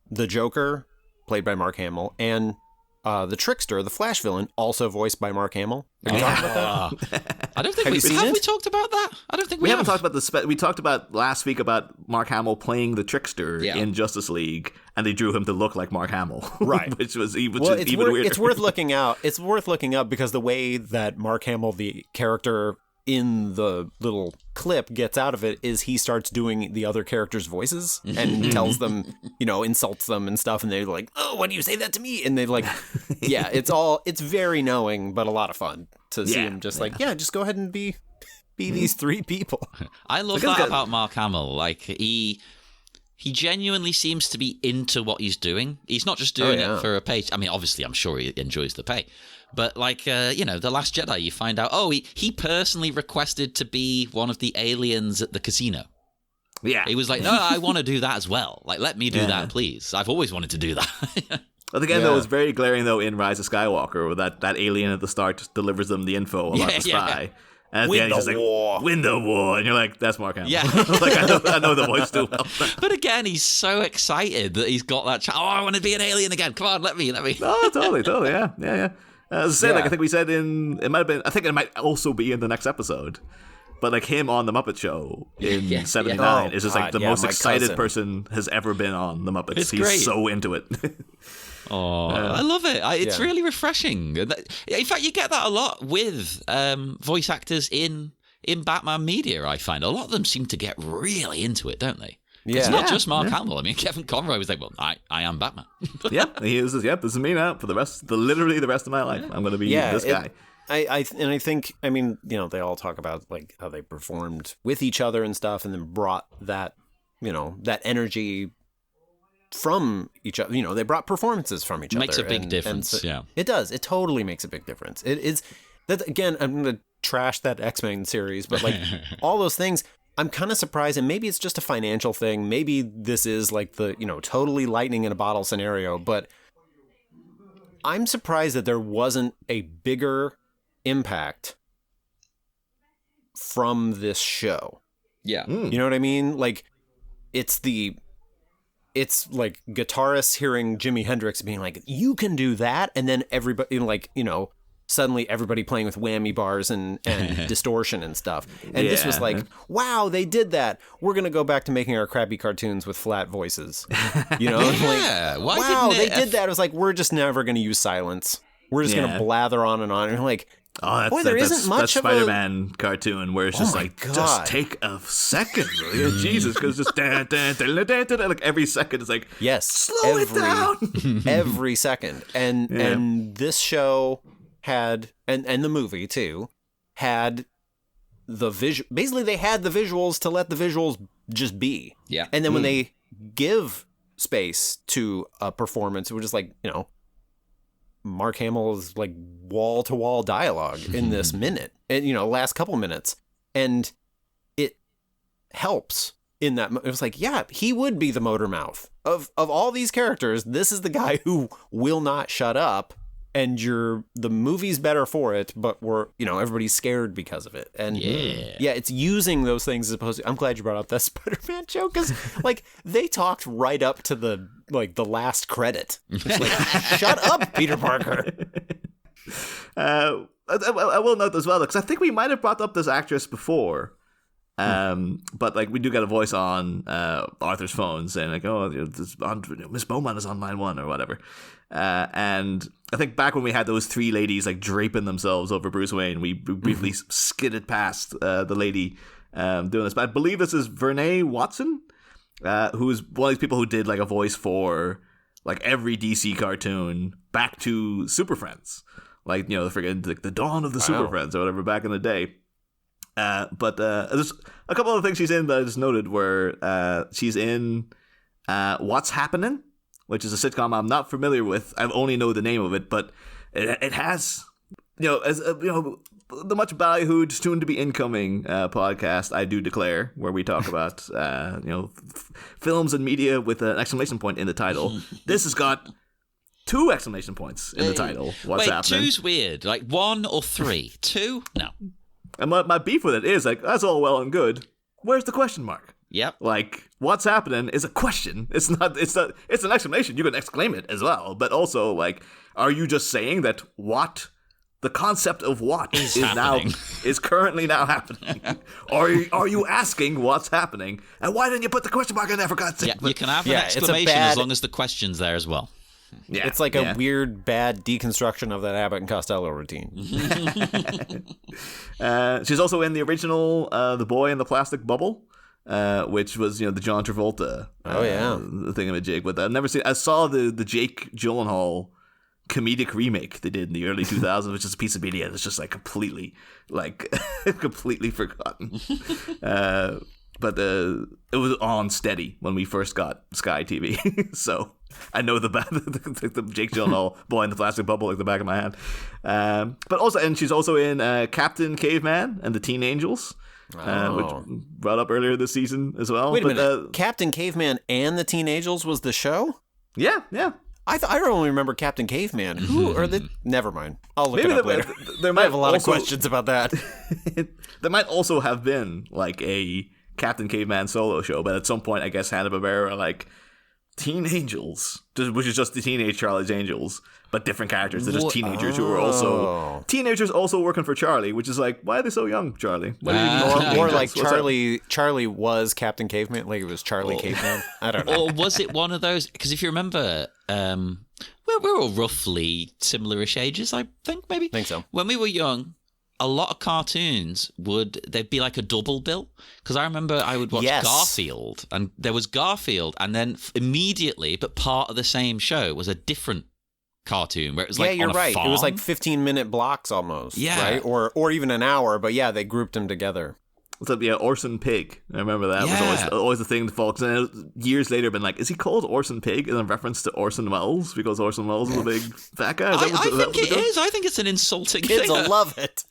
the Joker, played by Mark Hamill, and the Trickster, the Flash villain, also voiced by Mark Hamill? Have you talked about that? I don't think we talked about that. I don't think we haven't talked about we talked about last week about Mark Hamill playing the Trickster in Justice League, and they drew him to look like Mark Hamill, right? which is even weirder. It's worth looking out. It's worth looking up because the way that Mark Hamill, the character in the little clip, gets out of it is he starts doing the other characters' voices and tells them, insults them and stuff, and they're like, oh, why do you say that to me? And they're like, it's very knowing, but a lot of fun to see him just just go ahead and be these three people. I love that about Mark Hamill. Like, he genuinely seems to be into what he's doing. He's not just doing it for a pay. I mean, obviously, I'm sure he enjoys the pay. But like, The Last Jedi, you find out, he personally requested to be one of the aliens at the casino. Yeah. He was like, no, I want to do that as well. Like, let me do that, please. I've always wanted to do that. But again, though, it's very glaring, though, in Rise of Skywalker, where that alien at the start just delivers them the info about the spy. And at Win the end, he's the just war. like, win the war. And you're like, that's Mark Hamill. Yeah. Like, I know the voice too well. But again, he's so excited that he's got that. Oh, I want to be an alien again. Come on, let me. Oh, totally. Yeah. As I said, like, I think we said it might have been, I think it might also be in the next episode. But like him on The Muppet Show in 79 is just like the most excited person has ever been on The Muppets. It's He's great. so into it. I love it. It's really refreshing. In fact, you get that a lot with voice actors in Batman media, I find. A lot of them seem to get really into it, don't they? Yeah. It's not just Mark Hamill. I mean, Kevin Conroy was like, well, I am Batman. He is. This is me now for literally the rest of my life. I'm going to be this guy. I think, I mean, you know, they all talk about like how they performed with each other and stuff, and then brought that, you know, that energy from each other. You know, they brought performances from each other. Makes a big difference. So yeah, it does. It totally makes a big difference. It is that, again, I'm going to trash that X-Men series, but like all those things, I'm kind of surprised, and maybe it's just a financial thing. Maybe this is like the, you know, totally lightning in a bottle scenario, but I'm surprised that there wasn't a bigger impact from this show. yeah. You know what I mean? Like, it's like guitarists hearing Jimi Hendrix being like, you can do that, and then everybody, like, you know, suddenly everybody playing with whammy bars and distortion and stuff. And this was like, wow, they did that. We're going to go back to making our crappy cartoons with flat voices. You know? Yeah. Like, Why wow, didn't they did that. It was like, we're just never going to use silence. We're just going to blather on and on. And like, boy, there isn't much of a Spider-Man cartoon where it's just like, God. just take a second, really. Jesus, because just like every second is like, yes, slow it down. Every second. And this show had, and the movie too, had the basically they had the visuals to let the visuals just be. Yeah. And then when they give space to a performance, it was just like, you know, Mark Hamill's like wall-to-wall dialogue in this minute, and, you know, last couple minutes, and it helps in that. It was like, yeah, he would be the motor mouth of all these characters. This is the guy who will not shut up, and the movie's better for it, but everybody's scared because of it. And yeah, it's using those things as opposed to, I'm glad you brought up that Spider-Man joke, because like they talked right up to the last credit. It's like, shut up, Peter Parker. I will note as well, because I think we might have brought up this actress before. But like we do get a voice on Arthur's phone saying like, oh, Miss Beaumont is on line 1 or whatever. And I think back when we had those 3 ladies like draping themselves over Bruce Wayne, we briefly skidded past the lady doing this. But I believe this is Vernee Watson, who's one of these people who did like a voice for like every DC cartoon back to Super Friends, like, you know, friggin' like the dawn of the Super Friends or whatever back in the day. But there's a couple of things she's in that I just noted where she's in What's Happening, which is a sitcom I'm not familiar with. I only know the name of it, but it has, you know, as you know, the much ballyhooed, soon to be incoming podcast, I do declare, where we talk about you know, films and media with an exclamation point in the title. This has got 2 exclamation points in the title. What's happening? 2's weird. Like 1 or 3. 2? No. And my beef with it is like, that's all well and good. Where's the question mark? Yep. Like, what's happening is a question. It's an exclamation. You can exclaim it as well. But also, like, are you just saying that the concept of what is currently now happening? Or are you asking what's happening? And why didn't you put the question mark in there, for God's sake? Yeah, you can have an exclamation as long as the question's there as well. Yeah, it's like a weird, bad deconstruction of that Abbott and Costello routine. She's also in the original The Boy in the Plastic Bubble, which was, you know, the John Travolta thingamajig. But I've never seen. I saw the Jake Gyllenhaal comedic remake they did in the early 2000s, which is a piece of media that's just like completely forgotten. But it was on steady when we first got Sky TV, so I know the Jake Gyllenhaal Boy in the Plastic Bubble like the back of my hand. But also, and she's also in Captain Caveman and the Teen Angels, which brought up earlier this season as well. Wait a minute, Captain Caveman and the Teen Angels was the show? Yeah. I only remember Captain Caveman. Who are the? Never mind. I'll look Maybe it up later. there I might have a lot also, of questions about that. There might also have been like a Captain Caveman solo show, but at some point, I guess Hanna-Barbera are like Teen Angels, which is just the Teenage Charlie's Angels, but different characters. They're just teenagers who are also teenagers also working for Charlie, which is like, why are they so young, Charlie? Why do you need Or Angels? like What's Charlie was Captain Caveman, like it was Charlie Caveman. I don't know. Or was it one of those? Because if you remember, we're all roughly similar-ish ages, I think, maybe. Think so. When we were young, a lot of cartoons they'd be like a double bill. Because I remember I would watch Garfield, and there was Garfield, and then immediately, but part of the same show, was a different cartoon where it was like you're on a right. farm. It was like 15-minute blocks almost. Yeah. Right? Or even an hour, but yeah, they grouped them together. What's up? Yeah, Orson Pig. I remember that Yeah. was always the thing. The folks, and years later, been like, is he called Orson Pig in reference to Orson Welles because Orson Welles is a big fat guy? I think it is. I think it's an insulting Kids thing. will love it.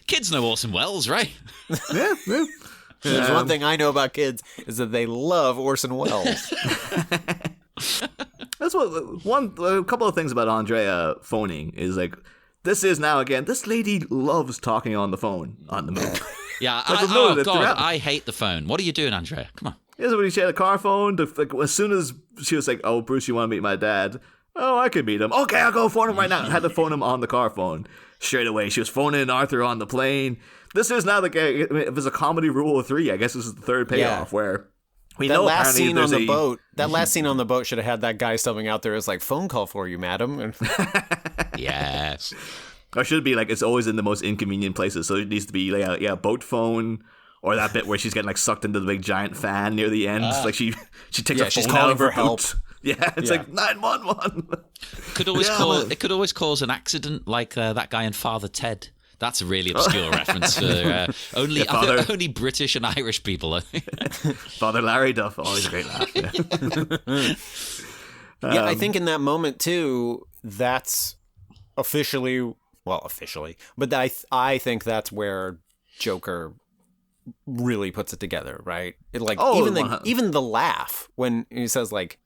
Kids know Orson Welles, right? Yeah. There's one thing I know about kids is that they love Orson Welles. That's a couple of things about Andrea phoning is like, this lady loves talking on the phone on the movie. Yeah. Like, we'll know that God, throughout. I hate the phone. What are you doing, Andrea? Come on. Yes, when she had a car phone, like, as soon as she was like, oh, Bruce, you want to meet my dad? Oh, I could meet him. Okay, I'll go phone him right now. I had to phone him on the car phone. Straight away, she was phoning Arthur on the plane. This is now if it's a comedy rule of 3, I guess this is the third payoff where we That know last apparently scene on there's the boat. That last scene on the boat should have had that guy stumbling out there as like, phone call for you, madam. And Yes. Or should it be like it's always in the most inconvenient places? So it needs to be like a boat phone, or that bit where she's getting like sucked into the big giant fan near the end. Like she takes her she's phone calling out of her for help. boot. Yeah, it's like 911. It could always cause an accident, like that guy in Father Ted. That's a really obscure reference for only British and Irish people. Father Larry Duff, always a great laugh. Yeah. I think in that moment too, that's officially, but I think that's where Joker really puts it together, right? It like even the laugh when he says like,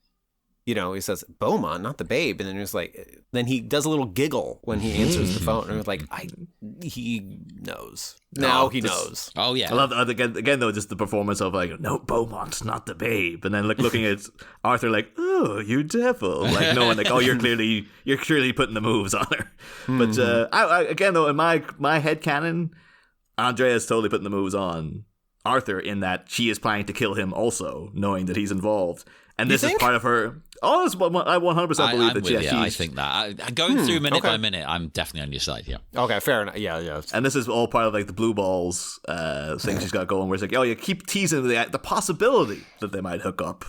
he says Beaumont, not the babe, and then he does a little giggle when he answers the phone, and it's like he knows now. He knows. Oh yeah, I love again though, just the performance of like, no, Beaumont's not the babe, and then like looking at Arthur like, oh, you devil, like knowing like, oh, you're clearly putting the moves on her. But I again though, in my headcanon, Andrea's totally putting the moves on Arthur in that she is planning to kill him also, knowing that he's involved. And this is part of her. Oh, I 100% believe that. Yeah, I think that. Going through minute by minute, I'm definitely on your side. Yeah. Okay, fair enough. Yeah. And this is all part of like the blue balls thing she's got going, where it's like, oh, you keep teasing the possibility that they might hook up.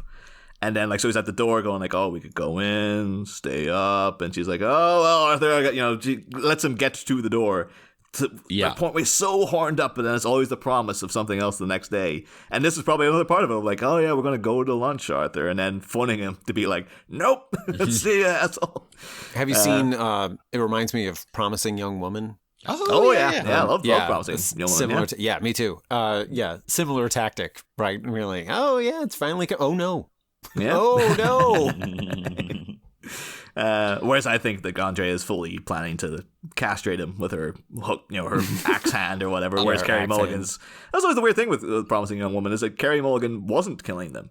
And then, like, so he's at the door going, like, oh, we could go in, stay up. And she's like, oh, well, Arthur, she lets him get to the door. To the point where he's so horned up, and then it's always the promise of something else the next day. And this is probably another part of it, like, oh yeah, we're gonna go to lunch, Arthur, and then phoning him to be like, nope, see ya, asshole. Have you seen? It reminds me of Promising Young Woman. Oh yeah, I love Promising Young Woman. Similar, me too. Similar tactic, right? And we're like, oh yeah, it's finally. Oh no, oh no. Whereas I think that Andrea is fully planning to castrate him with her hook, her axe hand or whatever. Whereas Carey Mulligan's, that's always the weird thing with Promising Young Woman, is that Carey Mulligan wasn't killing them.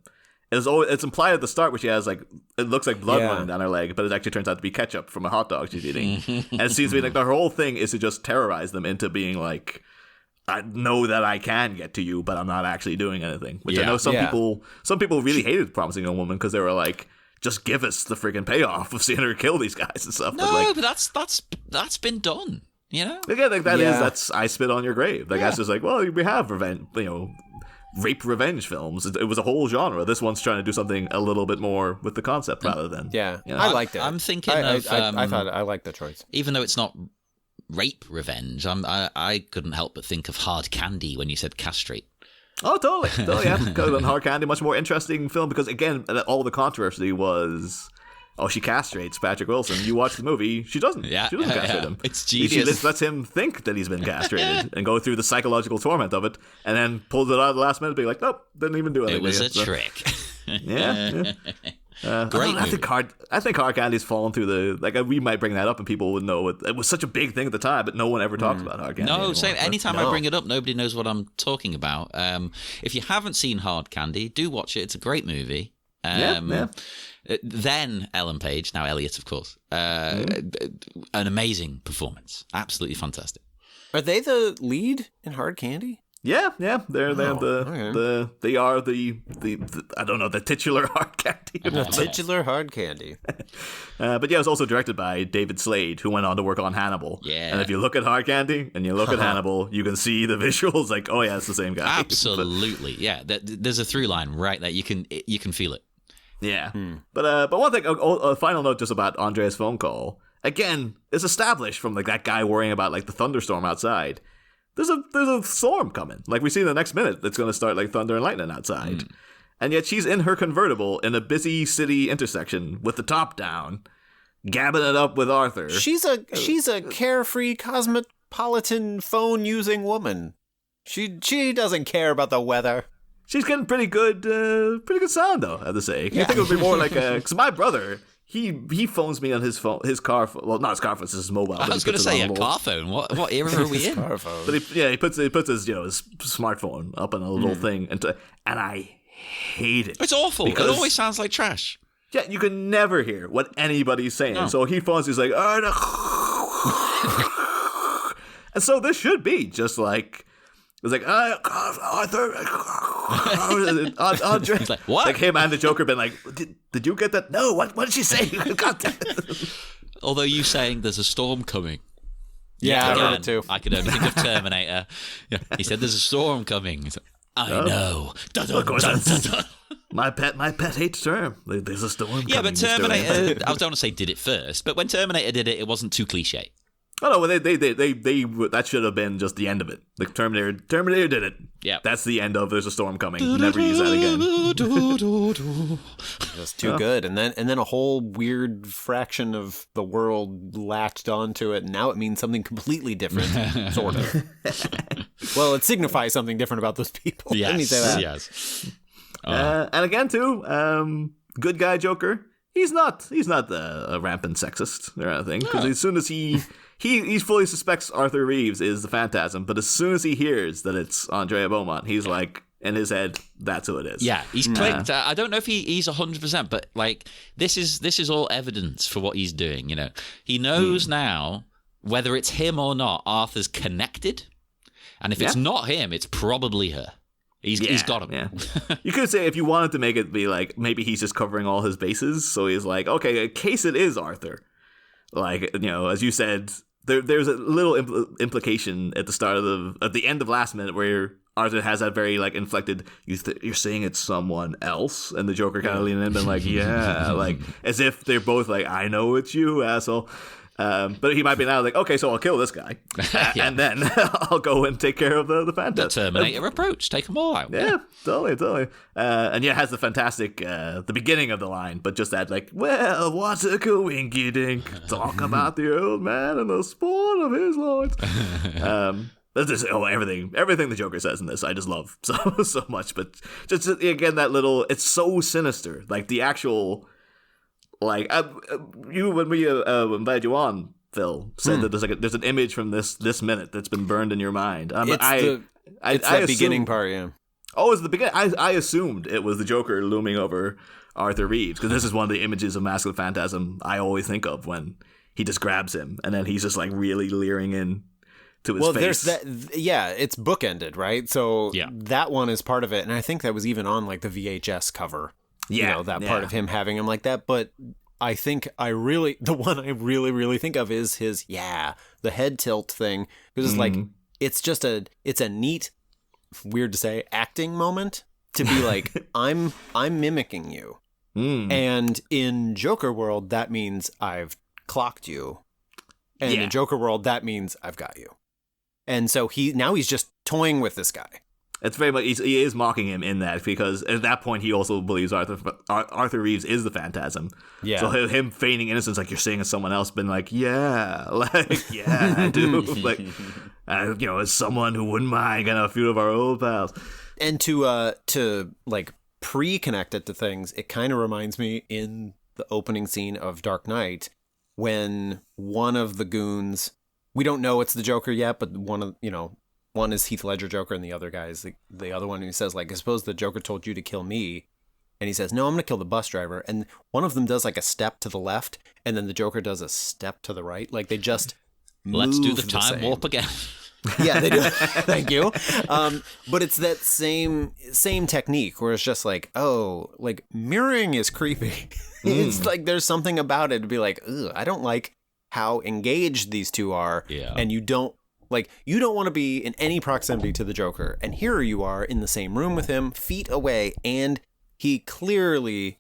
It's implied at the start where she has like, it looks like blood running down her leg, but it actually turns out to be ketchup from a hot dog she's eating. And it seems to be like her whole thing is to just terrorize them into being like, I know that I can get to you, but I'm not actually doing anything. Which I know some people really hated Promising Young Woman because they were like, just give us the friggin' payoff of seeing her kill these guys and stuff. No, but that's been done. Again, like that's I Spit on Your Grave. Like that's just like, well, we have revenge, rape revenge films. It was a whole genre. This one's trying to do something a little bit more with the concept rather than I liked it. I'm thinking I thought I liked the choice, even though it's not rape revenge. I couldn't help but think of Hard Candy when you said castrate. Oh, totally. Yeah. Could have been Hard Candy, much more interesting film because, again, all the controversy was, oh, she castrates Patrick Wilson. You watch the movie, she doesn't. She doesn't castrate him. It's genius. She just lets him think that he's been castrated and go through the psychological torment of it, and then pulls it out at the last minute and be like, nope, didn't even do anything. It was a trick. Yeah. Great movie. I think hard candy's fallen through the we might bring that up and people would know it was such a big thing at the time, but no one ever talks about hard candy. No, anymore. same. Anytime I bring it up, nobody knows what I'm talking about. If you haven't seen Hard Candy, do watch it. It's a great movie. Then Ellen Page, now Elliot, of course. An amazing performance. Absolutely fantastic. Are they the lead in Hard Candy? Yeah, they are the I don't know, the titular hard candy. The titular Hard Candy. But yeah, it was also directed by David Slade, who went on to work on Hannibal. Yeah. And if you look at Hard Candy and you look at Hannibal, you can see the visuals like, oh yeah, it's the same guy. Absolutely, yeah. There's a through line right there. You can feel it. Yeah. But one thing, a final note just about Andrea's phone call. Again, it's established from that guy worrying about the thunderstorm outside. There's a storm coming. We see in the next minute it's going to start thunder and lightning outside. And yet she's in her convertible in a busy city intersection with the top down, gabbing it up with Arthur. She's a carefree cosmopolitan phone using woman. She doesn't care about the weather. She's getting pretty good sound though, I have to say. I think it would be more because my brother, he phones me on his phone, his car phone. Well, not his car phone, it's his mobile. I was going to say a car phone. What era are we in? Car phone. But he puts his his smartphone up on a little thing, and I hate it. It's awful. It always sounds like trash. Yeah, you can never hear what anybody's saying. No. So he phones. He's like, and so this should be just like. It's like, Arthur, Andre. He's like, what? Him and the Joker been like, did you get that? No, what did she say? Although you saying there's a storm coming. Yeah, I heard it too. I could only think of Terminator. Yeah, he said there's a storm coming. Like, I know. Of course, my pet hates term. There's a storm coming. Yeah, but Terminator, I don't want to say did it first, but when Terminator did it, it wasn't too cliche. Oh no! Well, they that should have been just the end of it. Terminator did it. Yeah, that's the end of. There's a storm coming. Never use that again. Just too good. And then a whole weird fraction of the world latched onto it, and now it means something completely different, sort of. Well, it signifies something different about those people. Yes, let me say that. Yes. And again, too, good guy Joker. He's not a rampant sexist or anything, because as soon as he fully suspects Arthur Reeves is the Phantasm, but as soon as he hears that it's Andrea Beaumont, he's like, in his head, that's who it is. Yeah, he's clicked. I don't know if he's 100%, but this is all evidence for what he's doing. He knows now whether it's him or not. Arthur's connected, and if it's not him, it's probably her. He's got him. Yeah. You could say if you wanted to make it be maybe he's just covering all his bases, so he's like, okay, in case it is Arthur, as you said, there's a little implication at the start at the end of Last Minute where Arthur has that very inflected, you're saying it's someone else, and the Joker kind of leaning in and like, yeah, as if they're both like, I know it's you, asshole. But he might be now okay, so I'll kill this guy, and then I'll go and take care of the Phantasm. The Terminator approach, take them all out. Yeah, totally. And it has the fantastic, the beginning of the line, but just that well, what a coinky dink, talk about the old man and the spawn of his lords. Everything the Joker says in this, I just love so much. But just again, that little, it's so sinister, the actual. When we invited you on, Phil, said that there's an image from this minute that's been burned in your mind. It's that beginning part, yeah. Oh, it's the beginning. I assumed it was the Joker looming over Arthur Reeves, because this is one of the images of Mask of the Phantasm I always think of when he just grabs him and then he's just really leering in to his face. There's that. Yeah, it's bookended, right? So that one is part of it, and I think that was even on the VHS cover. Yeah, that part of him having him like that. But I think the one I really think of is his, the head tilt thing. Because it's it's a neat, weird to say, acting moment to be I'm mimicking you. And in Joker world, that means I've clocked you. And in Joker world, that means I've got you. And so he's just toying with this guy. It's very much, he is mocking him in that, because at that point he also believes Arthur Reeves is the Phantasm. Yeah. So him feigning innocence, you're saying it's someone else, been yeah, I do. As someone who wouldn't mind getting a few of our old pals. And to pre-connect it to things, it kind of reminds me in the opening scene of Dark Knight when one of the goons, we don't know it's the Joker yet, but one is Heath Ledger Joker and the other guy is the other one who says, like, I suppose the Joker told you to kill me. And he says, no, I'm going to kill the bus driver. And one of them does like a step to the left, and then the Joker does a step to the right. Like they just Let's do the move time warp again. Yeah, they do. Thank you. But it's that same technique where it's just like, oh, like mirroring is creepy. It's like there's something about it to be like, ugh, I don't like how engaged these two are. Yeah. And you don't want to be in any proximity to the Joker. And here you are in the same room with him, feet away, and he clearly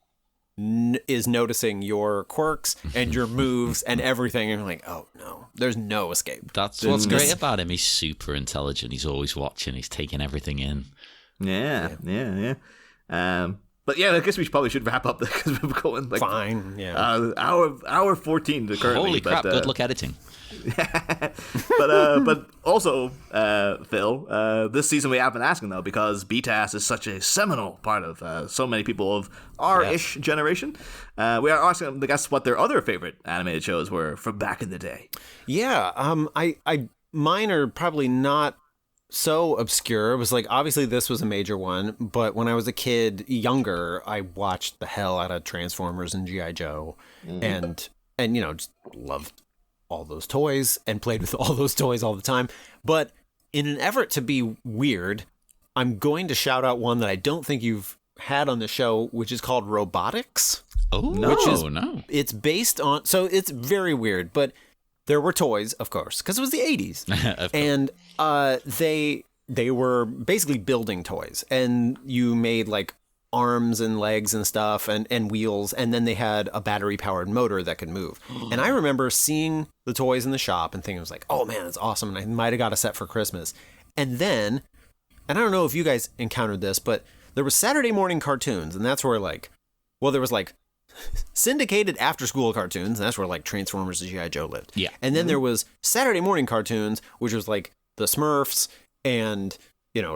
is noticing your quirks and your moves and everything. And you're like, oh no, there's no escape. That's what's great about him. He's super intelligent. He's always watching. He's taking everything in. Yeah. But yeah, I guess we probably should wrap up because we're going like fine. Yeah, hour 14 to currently. Holy crap! Good luck editing. but also, Phil, this season we have been asking though because BTAS is such a seminal part of so many people of our ish generation. We are asking the guests what their other favorite animated shows were from back in the day. Yeah, I mine are probably not so obscure. It was like, obviously this was a major one, but when I was a kid, younger, I watched the hell out of Transformers and G.I. Joe, and just loved all those toys and played with all those toys all the time. But in an effort to be weird, I'm going to shout out one that I don't think you've had on the show, which is called Robotics. Oh, no. It's based on, so it's very weird, but there were toys, of course, because it was the 80s. And they were basically building toys. And you made like arms and legs and stuff and wheels. And then they had a battery-powered motor that could move. And I remember seeing the toys in the shop and thinking, it was like, oh man, it's awesome. And I might have got a set for Christmas. And then, and I don't know if you guys encountered this, but there was Saturday morning cartoons. And that's where there was like syndicated after-school cartoons, and that's where like Transformers and G.I. Joe lived. Yeah. And then there was Saturday morning cartoons, which was like the Smurfs and,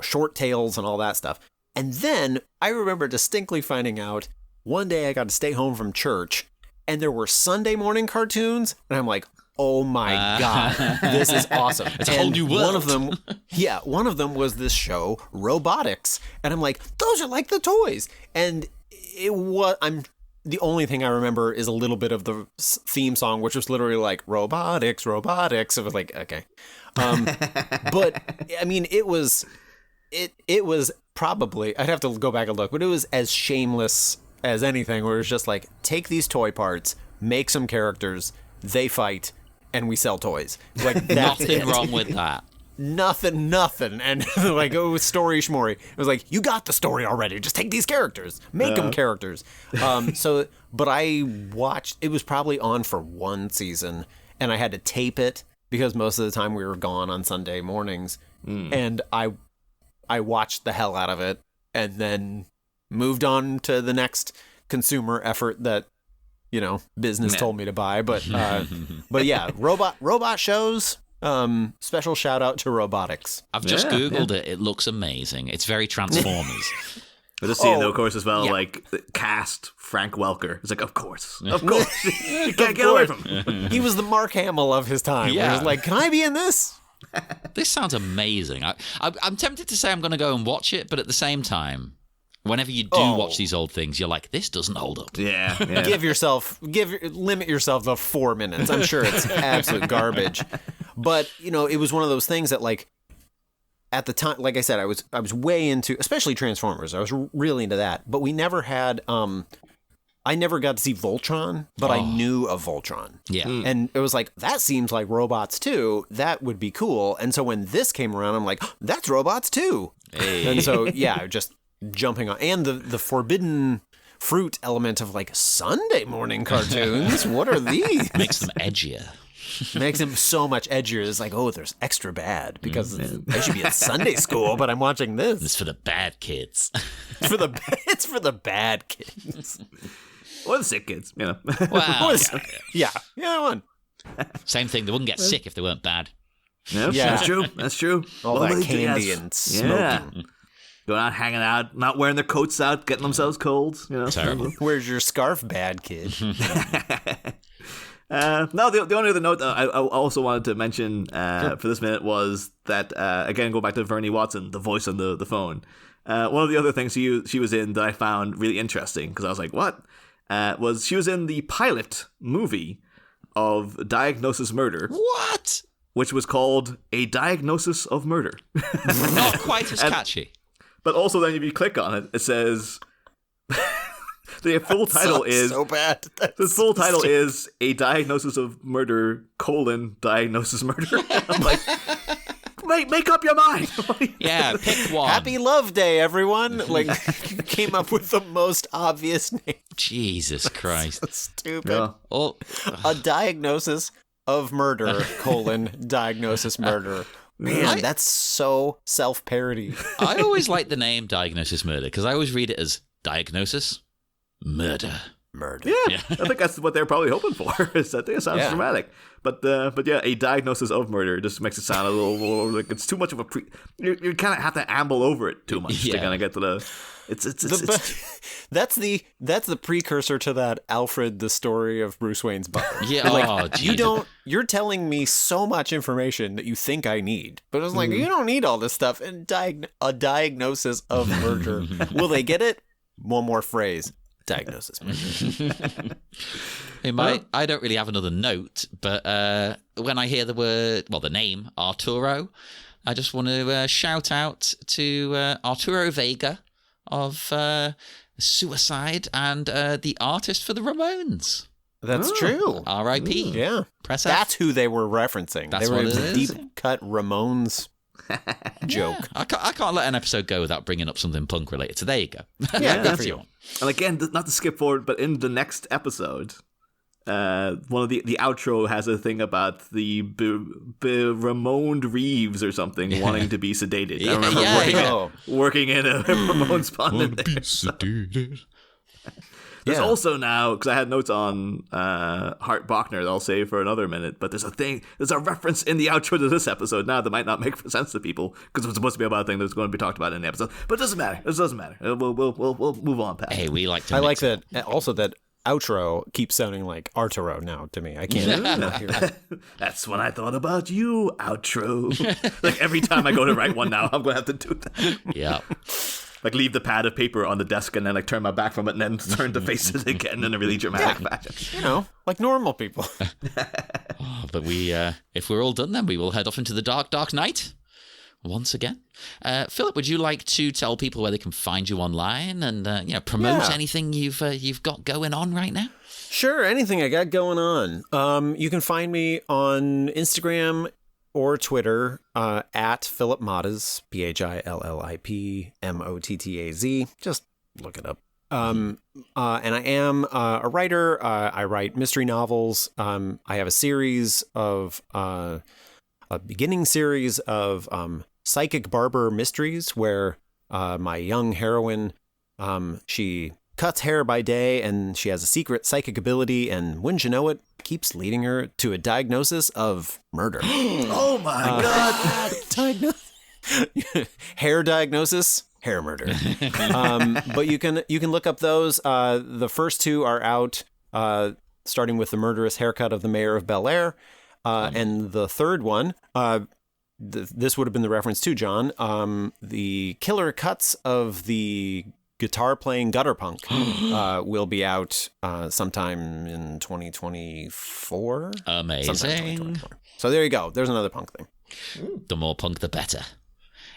Short Tales and all that stuff. And then I remember distinctly finding out one day I got to stay home from church, and there were Sunday morning cartoons, and I'm like, oh my God, this is awesome. It's a whole new world. One of them was this show, Robotics. And I'm like, those are like the toys. And the only thing I remember is a little bit of the theme song, which was literally like robotics. It was like, okay. But I mean, it was probably, I'd have to go back and look, but it was as shameless as anything, where it's just like, take these toy parts, make some characters, they fight, and we sell toys. Like that's Nothing wrong with that. Nothing. And like, it was story schmory. It was like, you got the story already. Just take these characters, make them characters. But I watched, it was probably on for one season, and I had to tape it because most of the time we were gone on Sunday mornings. And I watched the hell out of it and then moved on to the next consumer effort that, business told me to buy. But yeah, robot shows. Special shout out to Robotics. I've just Googled it. It looks amazing. It's very Transformers. I just seeing, of course, as well, like cast Frank Welker. It's like, of course, you can't get away from him. He was the Mark Hamill of his time. Yeah, he was like, can I be in this? This sounds amazing. I'm tempted to say I'm going to go and watch it, but at the same time, whenever you do watch these old things, you're like, this doesn't hold up. Yeah. Limit yourself to 4 minutes. I'm sure it's absolute garbage. But, it was one of those things that, like, at the time, like I said, I was way into, especially Transformers. I was really into that. But we never had, I never got to see Voltron, but I knew of Voltron. Yeah. And it was like, that seems like robots too. That would be cool. And so when this came around, I'm like, that's robots too. Hey. And so, yeah, just jumping on. And the forbidden fruit element of like Sunday morning cartoons. What are these? Makes them edgier. Makes him so much edgier. It's like, oh, there's extra bad because I should be at Sunday school, but I'm watching this. It's for the bad kids. It's for the bad kids. Or the sick kids, Wow. Yeah, one. Same thing. They wouldn't get sick if they weren't bad. Yeah. That's true. All that candy and smoking. going out, hanging out, not wearing their coats out, getting themselves cold. Terrible. Where's your scarf, bad kid? No, the only other note I also wanted to mention for this minute was that, again, go back to Vernie Watson, the voice on the phone. One of the other things she was in that I found really interesting, because I was like, what? Was she was in the pilot movie of Diagnosis Murder. What? Which was called A Diagnosis of Murder. Not quite as catchy. But also then if you click on it, it says... The full title is so bad. The full title is A Diagnosis of Murder: Diagnosis Murder. I'm like, make up your mind. Yeah, pick one. Happy Love Day, everyone. Like, you came up with the most obvious name. Jesus Christ. So stupid. Yeah. Oh, A Diagnosis of Murder: Diagnosis Murder. Man, that's so self-parody. I always like the name Diagnosis Murder because I always read it as Diagnosis Murder. Yeah, I think that's what they're probably hoping for. I think it sounds dramatic, but yeah, A Diagnosis of Murder just makes it sound a little like it's too much of a you kind of have to amble over it too much to kind of get to the. That's the precursor to that Alfred, the story of Bruce Wayne's butler. Yeah, like, you're telling me so much information that you think I need, but it's like you don't need all this stuff. And a diagnosis of murder. Will they get it? One more phrase. Diagnosis. I don't really have another note, but when I hear the name Arturo, I just want to shout out to Arturo Vega of Suicide and the artist for the Ramones. That's true. R.I.P. Yeah. Press F. That's who they were referencing. That's they were what it is. Deep cut Ramones joke. I can't let an episode go without bringing up something punk related. So there you go. Yeah, good for you. And again, not to skip forward, but in the next episode, one of the outro has a thing about the Ramon Reeves or something wanting to be sedated. I remember working in a Ramones pond. There's also now, because I had notes on Hart Bachner that I'll save for another minute, but there's a reference in the outro to this episode now that might not make sense to people because it was supposed to be about a thing that was going to be talked about in the episode. But it doesn't matter. It doesn't matter. We'll move on past. Hey, we like to. I like that. Also, that outro keeps sounding like Arturo now to me. I can't hear it. That's when I thought about you, outro. Like every time I go to write one now, I'm going to have to do that. Yeah. Like leave the pad of paper on the desk and then like turn my back from it and then turn to face it again in a really dramatic fashion. You know, like normal people. But if we're all done, then we will head off into the dark night once again. Philip, would you like to tell people where they can find you online and promote anything you've got going on right now? Sure, anything I got going on. You can find me on Instagram or Twitter at Phillip Mottaz, PhillipMottaz. Just look it up. And I am a writer. I write mystery novels. I have a beginning series of psychic barber mysteries where my young heroine, she cuts hair by day and she has a secret psychic ability, and wouldn't you know it, keeps leading her to a diagnosis of murder. Oh my God. Hair diagnosis, hair murder. But you can look up those. The first two are out, starting with the murderous haircut of the mayor of Bel Air. And the third one, this would have been the reference to, John, the killer cuts of the guitar-playing gutter punk will be out sometime in 2024. Amazing. So there you go. There's another punk thing. The more punk, the better.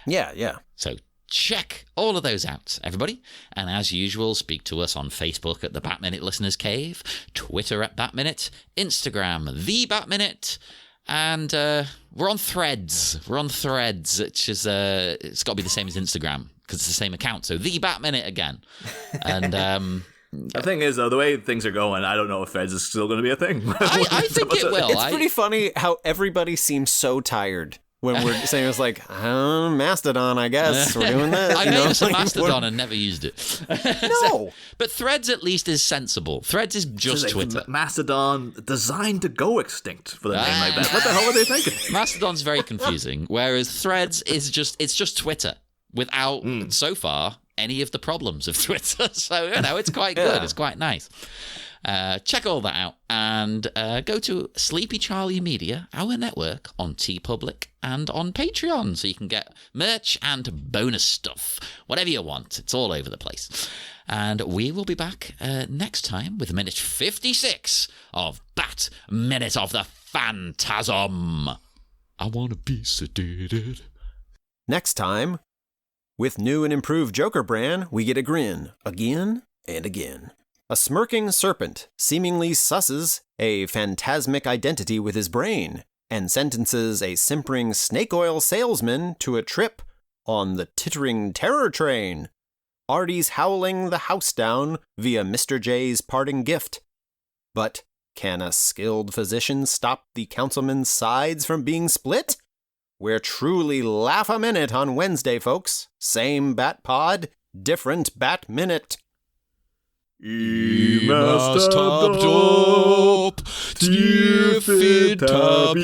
Yeah. So check all of those out, everybody. And as usual, speak to us on Facebook at the Bat Minute Listeners Cave, Twitter at Bat Minute, Instagram, The Bat Minute, and we're on Threads. Which is it's got to be the same as Instagram because it's the same account. So The Bat Minute again. And the thing is, though, the way things are going, I don't know if Threads is still going to be a thing. I think it will. It's pretty funny how everybody seems so tired when we're saying it's like, Mastodon, I guess. We're doing this. I made us a Mastodon and never used it. No. But Threads at least is sensible. Threads is just Twitter. Mastodon designed to go extinct for the name like that. What the hell were they thinking? Mastodon's very confusing, whereas Threads is just Twitter without, so far, any of the problems of Twitter. So, it's quite good. It's quite nice. Check all that out and go to Sleepy Charlie Media, our network, on TeePublic and on Patreon, so you can get merch and bonus stuff, whatever you want. It's all over the place. And we will be back next time with minute 56 of Bat Minute of the Phantasm. I want to be sedated. Next time, with new and improved Joker brand, we get a grin again and again. A smirking serpent seemingly susses a phantasmic identity with his brain and sentences a simpering snake oil salesman to a trip on the tittering terror train. Artie's howling the house down via Mr. J's parting gift. But can a skilled physician stop the councilman's sides from being split? We're truly laugh a minute on Wednesday, folks. Same Bat Pod, different Bat Minute. I must have dop, die Feta